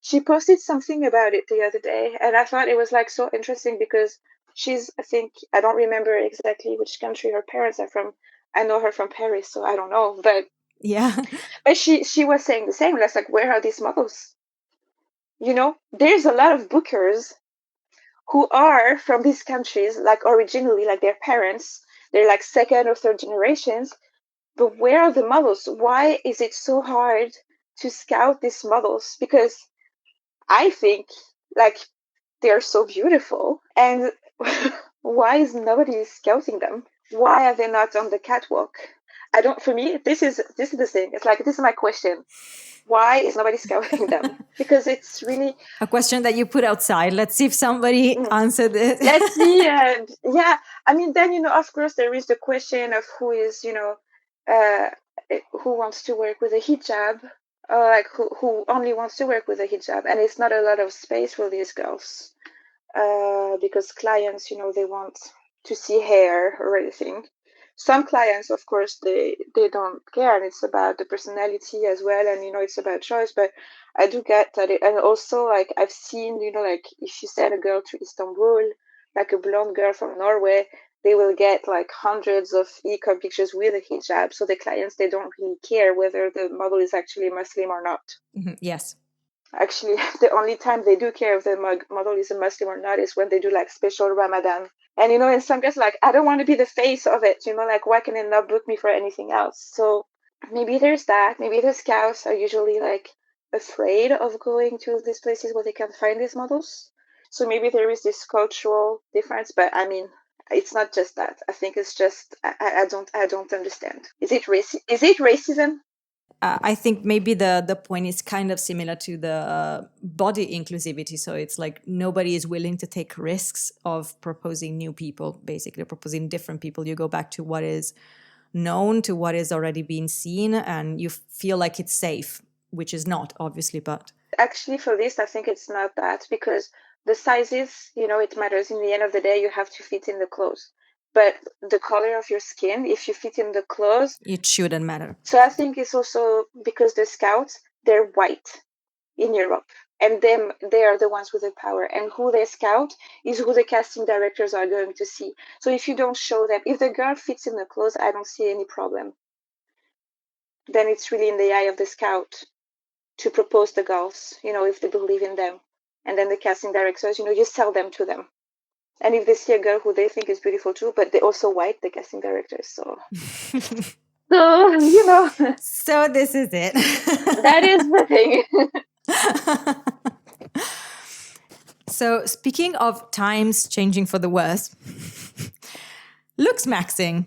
She posted something about it the other day, and I thought it was like so interesting, because I don't remember exactly which country her parents are from. I know her from Paris, so I don't know, but yeah. But she was saying the same. That's like, where are these models? There's a lot of bookers who are from these countries, like originally, like their parents, they're like second or third generations. But where are the models? Why is it so hard to scout these models? Because I think, like, they're so beautiful, and why is nobody scouting them? Why are they not on the catwalk? For me, this is the thing. It's like, this is my question. Why is nobody scouting them? Because it's really a question that you put outside. Let's see if somebody answered it. Let's see. Yeah. Then, of course, there is the question of who is, who wants to work with a hijab, or like who only wants to work with a hijab. And it's not a lot of space for these girls, because clients, they want to see hair or anything. Some clients, of course, they don't care, and it's about the personality as well, and it's about choice. But I do get that, and also, like, I've seen, like, if you send a girl to Istanbul, like a blonde girl from Norway, they will get like hundreds of e-com pictures with a hijab. So the clients, they don't really care whether the model is actually Muslim or not. Mm-hmm. Yes. Actually, the only time they do care if the model is a Muslim or not is when they do like special Ramadan. And, in some cases, like, I don't want to be the face of it, like, why can they not book me for anything else? So maybe there's that. Maybe the scouts are usually, like, afraid of going to these places where they can find these models. So maybe there is this cultural difference, but it's not just that. I think it's just, I don't understand. Is it racism? I think maybe the point is kind of similar to the body inclusivity. So it's like nobody is willing to take risks of proposing new people, basically proposing different people. You go back to what is known, to what is already being seen, and you feel like it's safe, which is not, obviously. But actually, for this, I think it's not that, because the sizes, it matters. In the end of the day, you have to fit in the clothes. But the color of your skin, if you fit in the clothes, it shouldn't matter. So I think it's also because the scouts, they're white in Europe, and they are the ones with the power. And who they scout is who the casting directors are going to see. So if you don't show them, if the girl fits in the clothes, I don't see any problem. Then it's really in the eye of the scout to propose the girls, if they believe in them. And then the casting directors, you sell them to them. And if they see a girl who they think is beautiful too, but they're also white, the casting directors, so... So, So this is it. That is the thing. So speaking of times changing for the worse, looksmaxxing.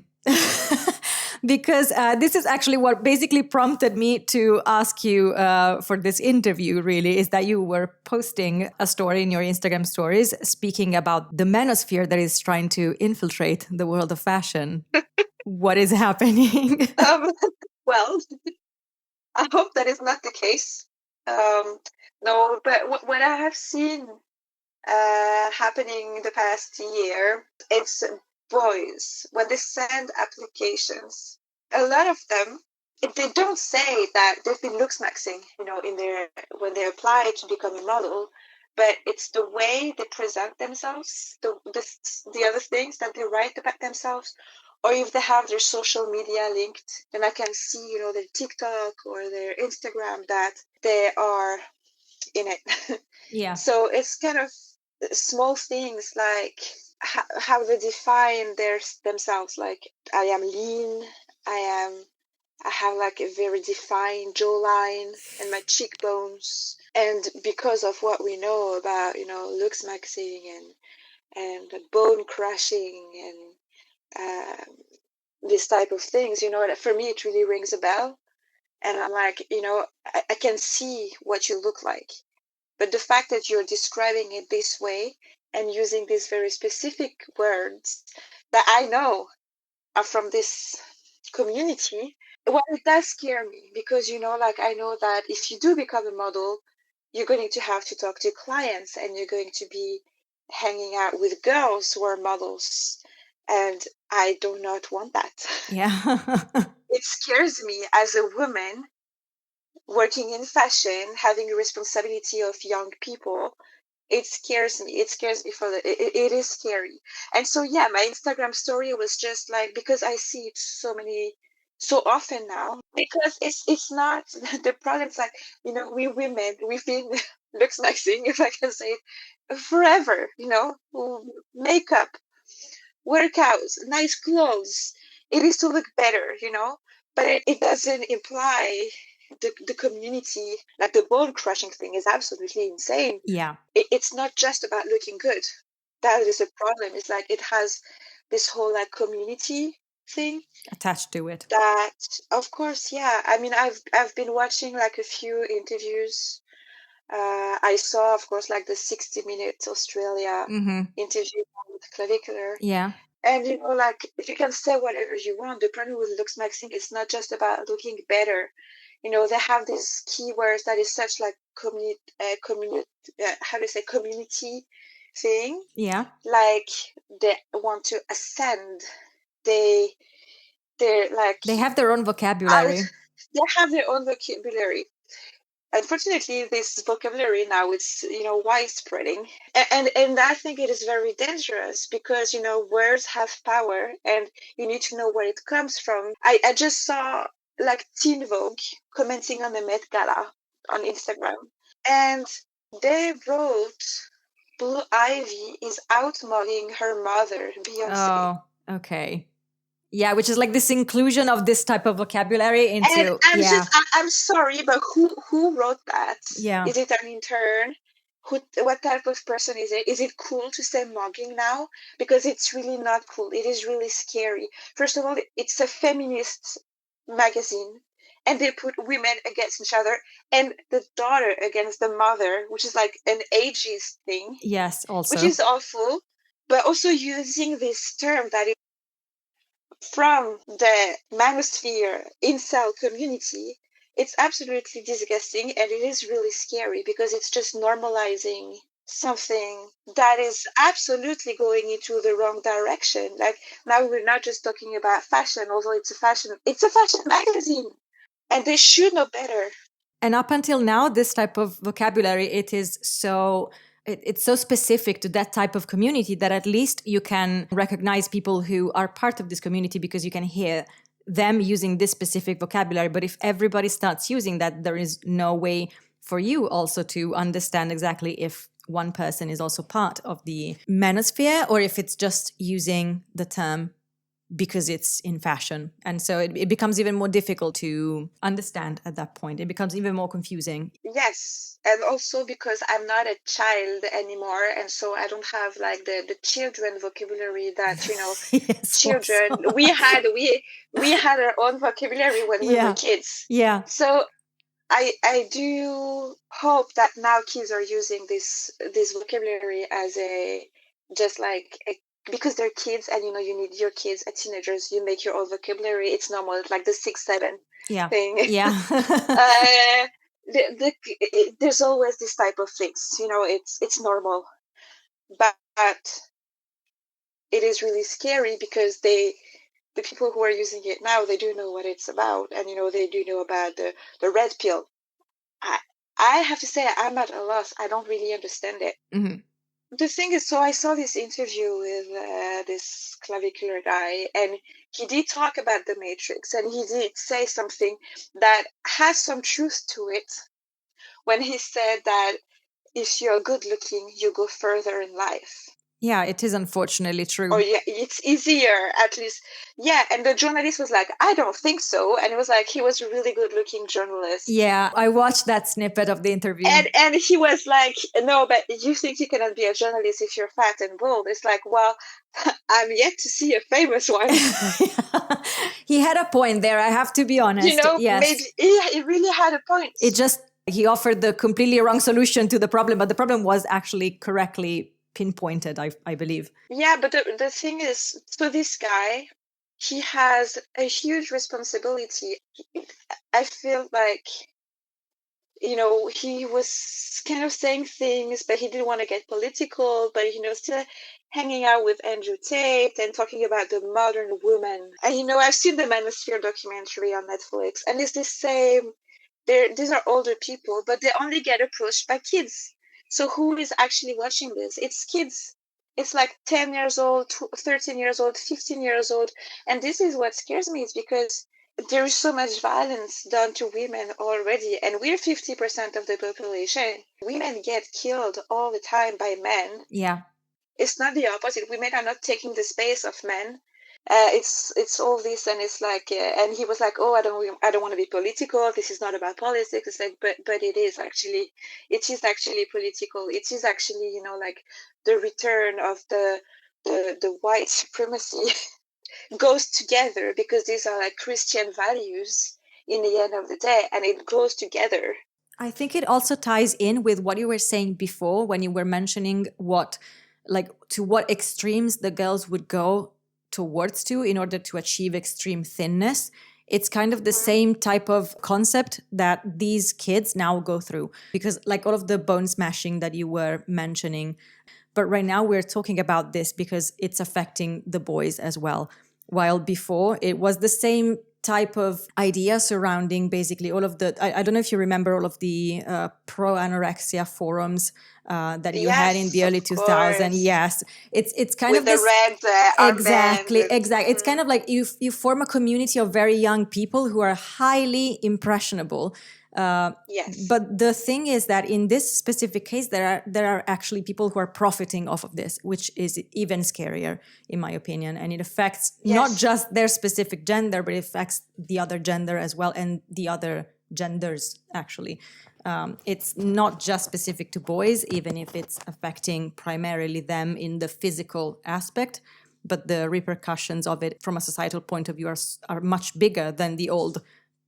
Because this is actually what basically prompted me to ask you for this interview, really, is that you were posting a story in your Instagram stories speaking about the manosphere that is trying to infiltrate the world of fashion. what is happening. Well, I hope that is not the case. No, but what I have seen happening the past year, it's boys when they send applications. A lot of them, they don't say that they've been looksmaxxing, in their when they apply to become a model, but it's the way they present themselves, the other things that they write about themselves, or if they have their social media linked, then I can see, their TikTok or their Instagram that they are in it. Yeah. So it's kind of small things like how they define themselves. Like I am lean, I have like a very defined jawline and my cheekbones. And because of what we know about, looksmaxxing and bone crushing and this type of things, for me, it really rings a bell. And I'm like, I can see what you look like. But the fact that you're describing it this way and using these very specific words that I know are from this community, well, it does scare me because, like I know that if you do become a model, you're going to have to talk to clients and you're going to be hanging out with girls who are models. And I do not want that. Yeah. It scares me as a woman working in fashion, having a responsibility of young people. It scares me. It scares me it is scary. And so, yeah, my Instagram story was just like, because I see it so often now, because it's not the problem's like, we women, we've been looksmaxxing, if I can say it, forever, makeup, workouts, nice clothes. It is to look better, but it doesn't imply the community, like the bone crushing thing is absolutely insane. Yeah. It's not just about looking good. That is a problem. It's like it has this whole like community thing Attached to it. that, of course, yeah. I mean, I've been watching like a few interviews. I saw, of course, like the 60 Minutes Australia interview with Clavicular. Yeah. And, like, if you can say whatever you want, the problem with looksmaxxing is not just about looking better. They have these keywords that is such like how do you say, community thing. Yeah. Like they want to ascend. They're like They have their own vocabulary. They have their own vocabulary. Unfortunately, this vocabulary now is, widespreading. And I think it is very dangerous because, words have power and you need to know where it comes from. I just saw like Teen Vogue commenting on the Met Gala on Instagram. And they wrote Blue Ivy is outmodeling her mother, Beyonce. Oh, okay. Yeah, which is like this inclusion of this type of vocabulary into. And I'm sorry, but who wrote that? Yeah. Is it an intern? What type of person is it? Is it cool to say mugging now? Because it's really not cool. It is really scary. First of all, it's a feminist magazine, and they put women against each other, and the daughter against the mother, which is like an ageist thing. Yes, also. Which is awful, but also using this term that is from the manosphere incel community, it's absolutely disgusting and it is really scary because it's just normalizing something that is absolutely going into the wrong direction. Like now we're not just talking about fashion, although it's a fashion magazine and they should know better. And up until now, this type of vocabulary, it's so specific to that type of community that at least you can recognize people who are part of this community because you can hear them using this specific vocabulary. But if everybody starts using that, there is no way for you also to understand exactly if one person is also part of the manosphere or if it's just using the term because it's in fashion. And so it becomes even more difficult to understand at that point. It becomes even more confusing. Yes. And also because I'm not a child anymore. And so I don't have like the children vocabulary that, Yes, children, also. we had our own vocabulary when we were kids. Yeah. So I do hope that now kids are using this vocabulary as just like a because they're kids and, you need your kids as teenagers, you make your own vocabulary. It's normal. It's like the 6-7 thing. Yeah. There's always this type of things, it's normal. But it is really scary because the people who are using it now, they do know what it's about. And, they do know about the red pill. I have to say, I'm at a loss. I don't really understand it. Mm-hmm. The thing is, so I saw this interview with this clavicular guy, and he did talk about the Matrix, and he did say something that has some truth to it when he said that if you're good looking, you go further in life. Yeah, it is unfortunately true. Or yeah, it's easier, at least. Yeah, and the journalist was like, I don't think so. And it was like, he was a really good-looking journalist. Yeah, I watched that snippet of the interview. And he was like, no, but you think you cannot be a journalist if you're fat and bald. It's like, well, I'm yet to see a famous one. He had a point there, I have to be honest. Yes. Maybe he really had a point. He offered the completely wrong solution to the problem, but the problem was actually correctly pinpointed, I believe. Yeah, but the thing is, so this guy, he has a huge responsibility. I feel like, he was kind of saying things, but he didn't want to get political, but, still hanging out with Andrew Tate and talking about the modern woman. And, I've seen the MANOSPHERE documentary on Netflix, and it's the same. These are older people, but they only get approached by kids. So who is actually watching this? It's kids. It's like 10 years old, 13 years old, 15 years old. And this is what scares me, is because there is so much violence done to women already. And we're 50% of the population. Women get killed all the time by men. Yeah. It's not the opposite. Women are not taking the space of men. It's all this, and it's like, and he was like, oh, I don't want to be political. This is not about politics. It's like, but it is actually political. It is actually, like the return of the white supremacy goes together, because these are like Christian values in the end of the day, and it goes together. I think it also ties in with what you were saying before when you were mentioning to what extremes the girls would go towards in order to achieve extreme thinness. It's kind of the same type of concept that these kids now go through, because like all of the bone smashing that you were mentioning. But right now we're talking about this because it's affecting the boys as well. While before it was the same type of idea surrounding basically all of the, I don't know if you remember all of the pro-anorexia forums that you had in the early 2000s. Yes, it's kind with of this, the red exactly. It's kind of like you form a community of very young people who are highly impressionable. Yes. But the thing is that in this specific case, there are actually people who are profiting off of this, which is even scarier, in my opinion. And it affects not just their specific gender, but it affects the other gender as well, and the other genders, actually. It's not just specific to boys, even if it's affecting primarily them in the physical aspect, but the repercussions of it from a societal point of view are much bigger than the old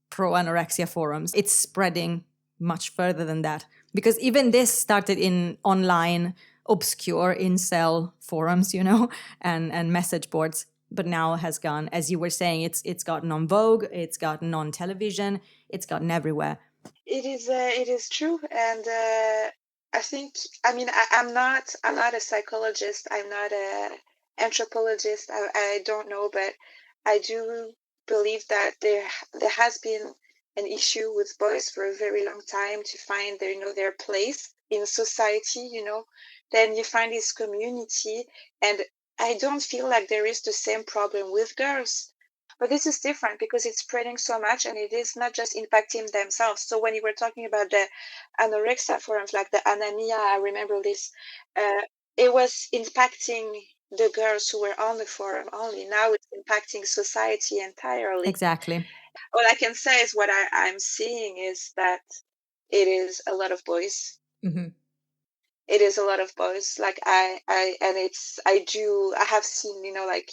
pro-anorexia forums. It's spreading much further than that, because even this started in online obscure incel forums, and message boards, but now has gone, as you were saying, it's gotten on Vogue, it's gotten on television, it's gotten everywhere. It is true. And I think, I'm not a psychologist, I'm not a anthropologist, I don't know, but I do believe that there has been an issue with boys for a very long time to find their place in society. Then you find this community, and I don't feel like there is the same problem with girls. But this is different because it's spreading so much, and it is not just impacting themselves. So when you were talking about the anorexia forums, like the anemia, I remember this, it was impacting the girls who were on the forum only. Now it's impacting society entirely. Exactly. All I can say is what I'm seeing is that it is a lot of boys. Mm-hmm. It is a lot of boys. Like I have seen, like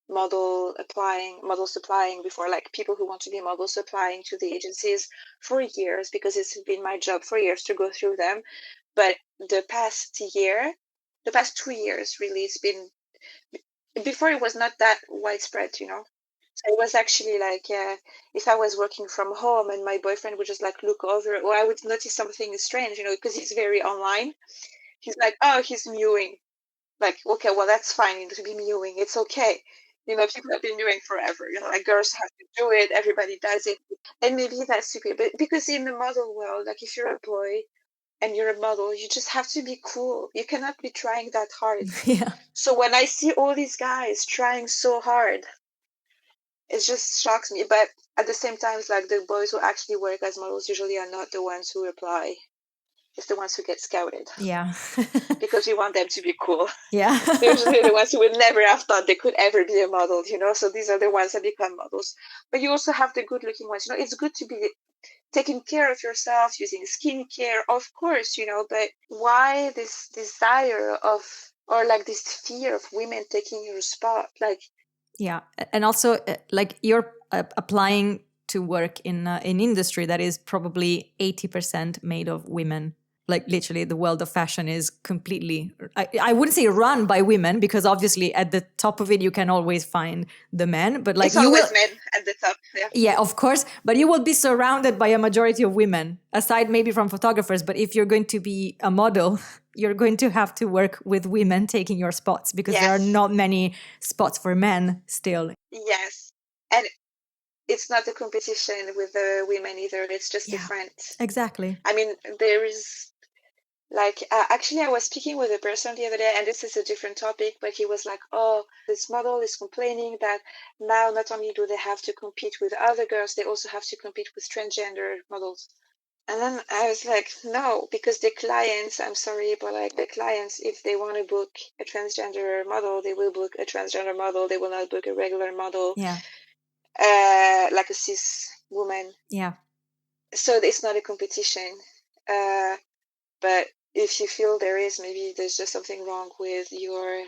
models applying before, like people who want to be models applying to the agencies for years, because it's been my job for years to go through them. But the past 2 years, really, it's been before it was not that widespread, So it was actually like, if I was working from home and my boyfriend would just like look over, or I would notice something strange, because he's very online. He's like, oh, he's mewing. Like, okay, well, that's fine, to be mewing. It's okay. People have been mewing forever. Like girls have to do it. Everybody does it. And maybe that's stupid. But because in the model world, like if you're a boy and you're a model, you just have to be cool. You cannot be trying that hard. Yeah. So when I see all these guys trying so hard, it just shocks me. But at the same time, it's like the boys who actually work as models usually are not the ones who apply. It's the ones who get scouted. Yeah. Because we want them to be cool. Yeah. They're usually the ones who would never have thought they could ever be a model, So these are the ones that become models. But you also have the good-looking ones. It's good to be taking care of yourself, using skincare, of course, but why this desire of, or like this fear of women taking your spot? Like, yeah. And also, like you're applying to work in an industry that is probably 80% made of women. Like literally the world of fashion is completely, I wouldn't say run by women, because obviously at the top of it, you can always find the men, but like it's always men at the top. Yeah. Yeah, of course. But you will be surrounded by a majority of women, aside maybe from photographers. But if you're going to be a model, you're going to have to work with women taking your spots, because there are not many spots for men still. Yes. And it's not a competition with the women either. It's just different. Exactly. I mean, there is like, actually, I was speaking with a person the other day, and this is a different topic, but he was like, oh, this model is complaining that now not only do they have to compete with other girls, they also have to compete with transgender models. And then I was like, no, because the clients, I'm sorry, but like the clients, if they want to book a transgender model, they will book a transgender model. They will not book a regular model. Yeah. Like a cis woman. Yeah. So it's not a competition. But if you feel there is, maybe there's just something wrong with your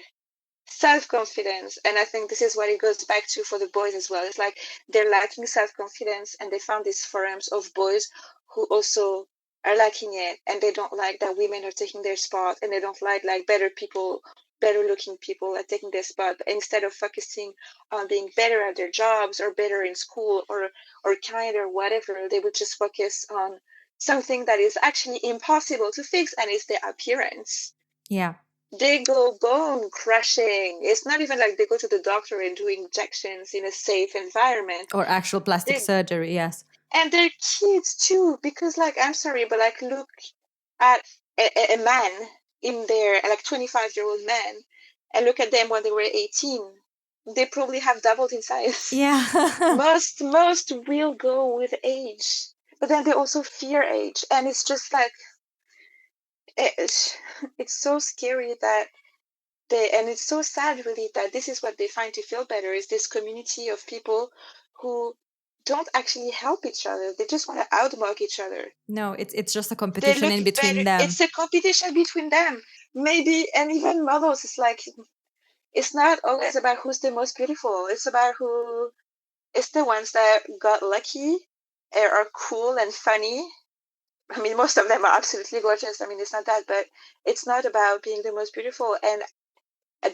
self-confidence. And I think this is what it goes back to for the boys as well. It's like they're lacking self-confidence, and they found these forums of boys who also are lacking it, and they don't like that women are taking their spot, and they don't like better looking people are taking their spot. But instead of focusing on being better at their jobs or better in school or kind or whatever, they would just focus on something that is actually impossible to fix, and it's their appearance. Yeah. They go bone crushing. It's not even like they go to the doctor and do injections in a safe environment. Or actual plastic surgery, yes. And they're kids too, because like, I'm sorry, but like look at a man in their, like 25-year-old man, and look at them when they were 18. They probably have doubled in size. Yeah. Most will go with age. But then they also fear age. And it's just like, it's so scary that and it's so sad really that this is what they find to feel better, is this community of people who don't actually help each other. They just want to outmug each other. No, it's just a competition in between them. It's a competition between them. Maybe, and even models, it's like, it's not always about who's the most beautiful. It's about it's the ones that got lucky, are cool and funny. I mean, most of them are absolutely gorgeous. I mean, it's not that, but it's not about being the most beautiful.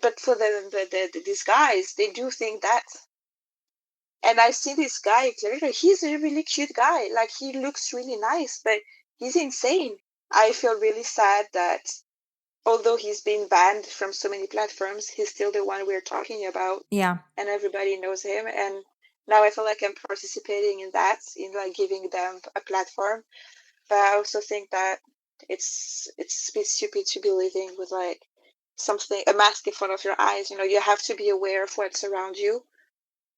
But for these guys, they do think that. And I see this guy, clearly, he's a really cute guy. Like, he looks really nice, but he's insane. I feel really sad that although he's been banned from so many platforms, he's still the one we're talking about. Yeah. And everybody knows him. And now I feel like I'm participating in that, in like giving them a platform. But I also think that it's a bit stupid to be living with like a mask in front of your eyes. You have to be aware of what's around you.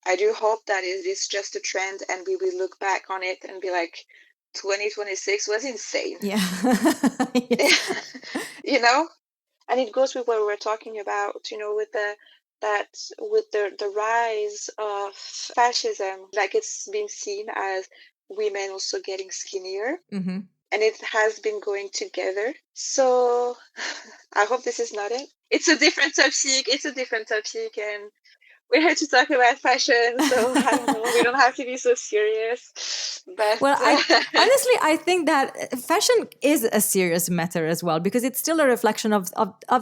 I do hope that it is just a trend, and we will look back on it and be like, 2026 was insane. Yeah. And it goes with what we were talking about, with the rise of fascism. Like, it's been seen as women also getting skinnier. Mm-hmm. And it has been going together. So I hope this is not it. It's a different topic. And we're here to talk about fashion, so I don't know, we don't have to be so serious. But Well, honestly, I think that fashion is a serious matter as well, because it's still a reflection of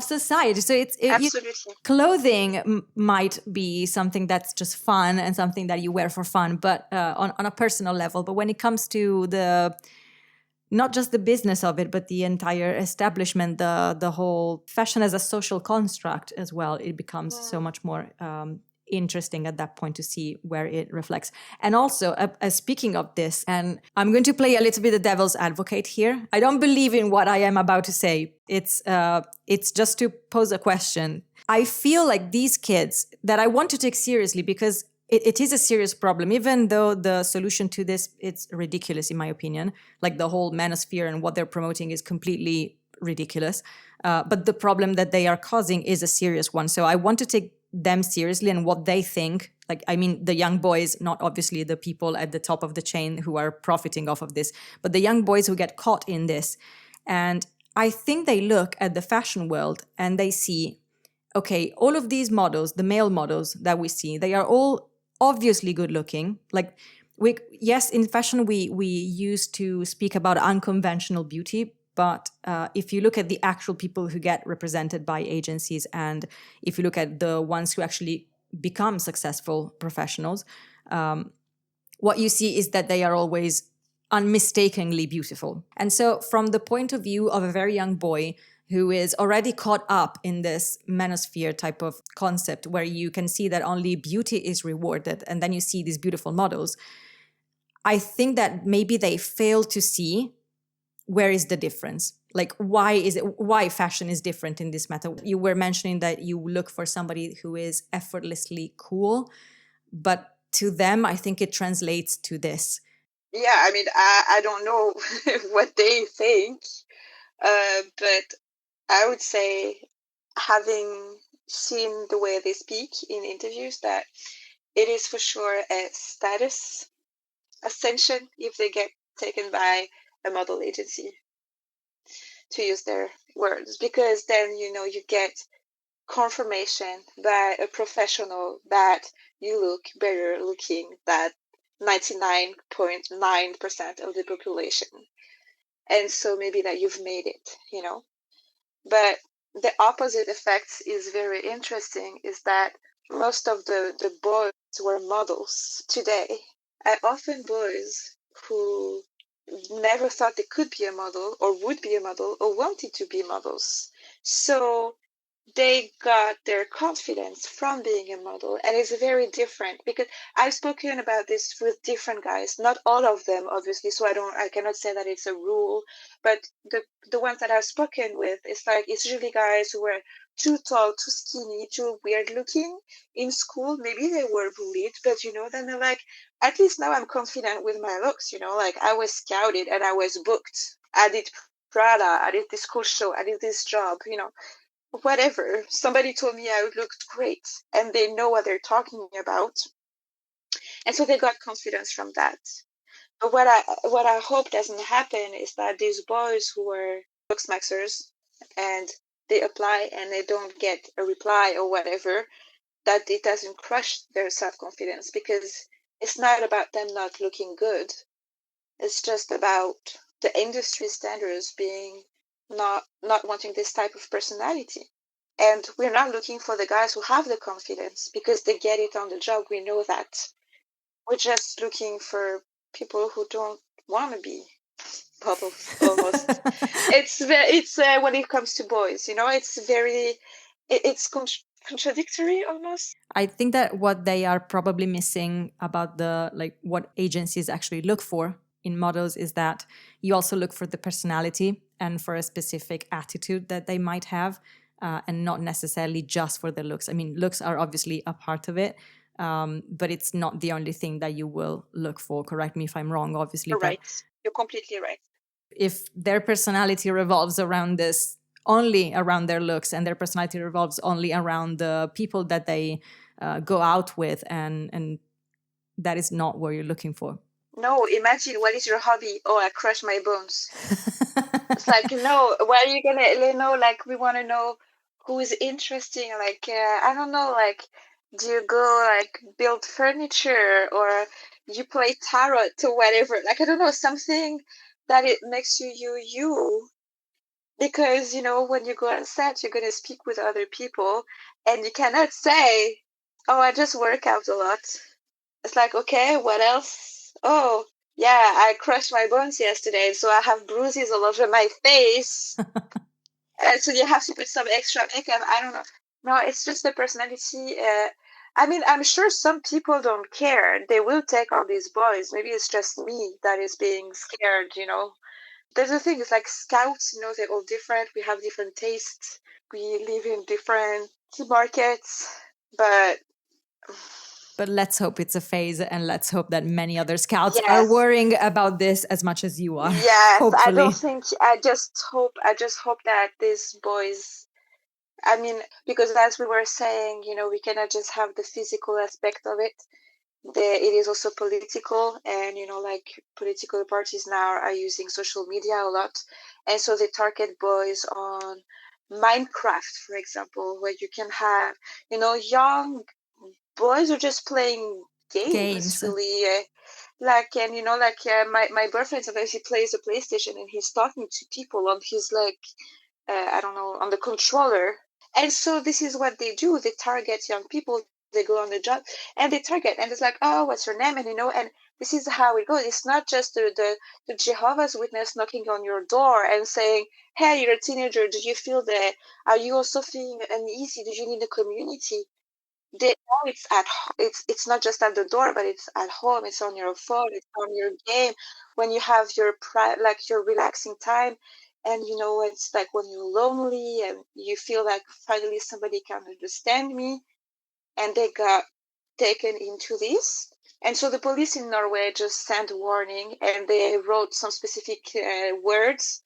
society. So absolutely. Clothing might be something that's just fun and something that you wear for fun, but on a personal level. But when it comes to not just the business of it, but the entire establishment, the whole fashion as a social construct as well, it becomes so much more interesting at that point to see where it reflects. And also, speaking of this, and I'm going to play a little bit the devil's advocate here. I don't believe in what I am about to say. It's just to pose a question. I feel like these kids that I want to take seriously, because it is a serious problem, even though the solution to this, it's ridiculous in my opinion. Like the whole manosphere and what they're promoting is completely ridiculous. But the problem that they are causing is a serious one. So I want to take them seriously and what they think. Like, I mean, the young boys, not obviously the people at the top of the chain who are profiting off of this, but the young boys who get caught in this. And I think they look at the fashion world and they see, okay, all of these models, the male models that we see, they are all obviously good looking. Like, yes, in fashion, we used to speak about unconventional beauty, but if you look at the actual people who get represented by agencies, and if you look at the ones who actually become successful professionals, what you see is that they are always unmistakably beautiful. And so from the point of view of a very young boy who is already caught up in this manosphere type of concept where you can see that only beauty is rewarded, and then you see these beautiful models, I think that maybe they fail to see where is the difference. Like, why fashion is different in this matter? You were mentioning that you look for somebody who is effortlessly cool, but to them, I think it translates to this. Yeah, I mean, I don't know what they think, but I would say, having seen the way they speak in interviews, that it is for sure a status ascension if they get taken by a model agency, to use their words, because then, you get confirmation by a professional that you look better looking than 99.9% of the population. And so maybe that you've made it. But the opposite effect is very interesting, is that most of the boys who are models today are often boys who never thought they could be a model or would be a model or wanted to be models. So they got their confidence from being a model, and it's very different, because I've spoken about this with different guys, not all of them obviously, so I cannot say that it's a rule, but the ones that I've spoken with, it's usually guys who were too tall, too skinny, too weird looking in school. Maybe they were bullied, but then they're like, at least now I'm confident with my looks, like I was scouted and I was booked, I did Prada, I did this cool show, I did this job, whatever. Somebody told me I looked great, and they know what they're talking about. And so they got confidence from that. But what I hope doesn't happen is that these boys who are looksmaxxers and they apply and they don't get a reply or whatever, that it doesn't crush their self-confidence, because it's not about them not looking good. It's just about the industry standards being not wanting this type of personality. And we're not looking for the guys who have the confidence because they get it on the job. We know that. We're just looking for people who don't want to be models, almost. It's when it comes to boys, it's very, it's contradictory almost. I think that what they are probably missing about what agencies actually look for in models is that you also look for the personality and for a specific attitude that they might have, and not necessarily just for the looks. I mean, looks are obviously a part of it, but it's not the only thing that you will look for. Correct me if I'm wrong, obviously. You're right. You're completely right. If their personality revolves around this, only around their looks, and their personality revolves only around the people that they go out with, and that is not what you're looking for. No, imagine, what is your hobby? Oh, I crush my bones. It's like, no, why are you gonna, like, we want to know who is interesting, like, I don't know, like, Do you go like build furniture, or you play tarot or whatever? Like, I don't know, something that it makes you. Because, when you go on set, you're going to speak with other people, and you cannot say, oh, I just work out a lot. It's like, okay, what else? Oh, yeah, I crushed my bones yesterday, so I have bruises all over my face. And so you have to put some extra makeup. I don't know. No, it's just the personality. I mean, I'm sure some people don't care. They will take on these boys. Maybe it's just me that is being scared, There's the thing, it's like scouts, they're all different. We have different tastes. We live in different markets. But let's hope it's a phase, and let's hope that many other scouts Yes. are worrying about this as much as you are. Yes, hopefully. I don't think, I just hope that these boys, I mean, because as we were saying, we cannot just have the physical aspect of it. It is also political, and like political parties now are using social media a lot, and so they target boys on Minecraft, for example, where you can have young boys are just playing games. Really, my boyfriend, sometimes he plays a PlayStation and he's talking to people on his I don't know, on the controller. And so this is what they do. They target young people. They go on the job and they target, and it's like, oh, what's your name? And and this is how it goes. It's not just the Jehovah's Witness knocking on your door and saying, hey, you're a teenager, do you feel that? Are you also feeling uneasy? Do you need a community? They know it's it's not just at the door, but it's at home. It's on your phone. It's on your game. When you have your your relaxing time, and it's like when you're lonely and you feel like finally somebody can understand me, and they got taken into this. And so the police in Norway just sent a warning, and they wrote some specific words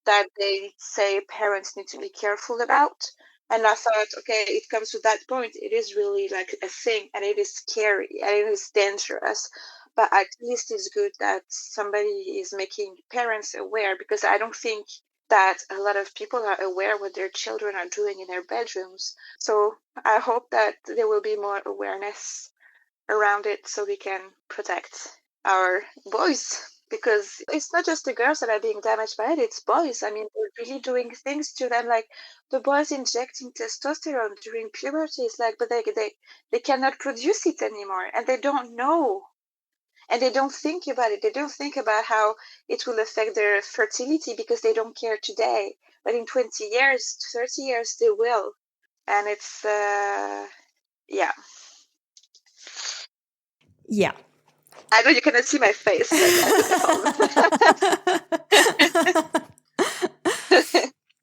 that they say parents need to be careful about. And I thought, okay, it comes to that point. It is really like a thing, and it is scary, and it is dangerous. But at least it's good that somebody is making parents aware, because I don't think that a lot of people are aware what their children are doing in their bedrooms. So I hope that there will be more awareness around it so we can protect our boys. Because it's not just the girls that are being damaged by it, it's boys. I mean, they're really doing things to them, like the boys injecting testosterone during puberty. It's like, but they cannot produce it anymore, and they don't know. And they don't think about it. They don't think about how it will affect their fertility, because they don't care today. But in 20 years, 30 years, they will. And it's, yeah. Yeah. I know you cannot see my face.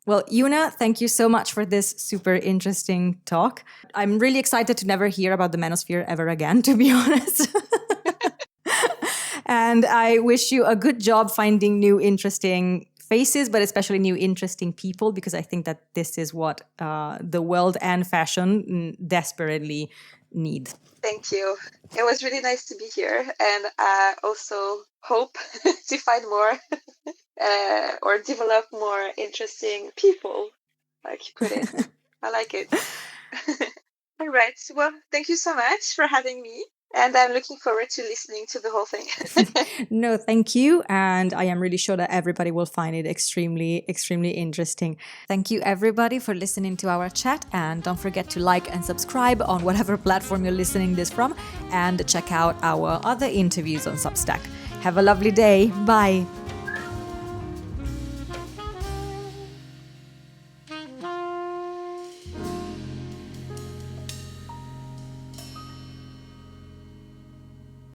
Well, Youna, thank you so much for this super interesting talk. I'm really excited to never hear about the manosphere ever again, to be honest. And I wish you a good job finding new interesting faces, but especially new interesting people, because I think that this is what the world and fashion desperately need. Thank you. It was really nice to be here, and I also hope to find more or develop more interesting people, like you put it. I like it. All right. Well, thank you so much for having me, and I'm looking forward to listening to the whole thing. No, thank you. And I am really sure that everybody will find it extremely, extremely interesting. Thank you, everybody, for listening to our chat. And don't forget to like and subscribe on whatever platform you're listening this from, and check out our other interviews on Substack. Have a lovely day. Bye.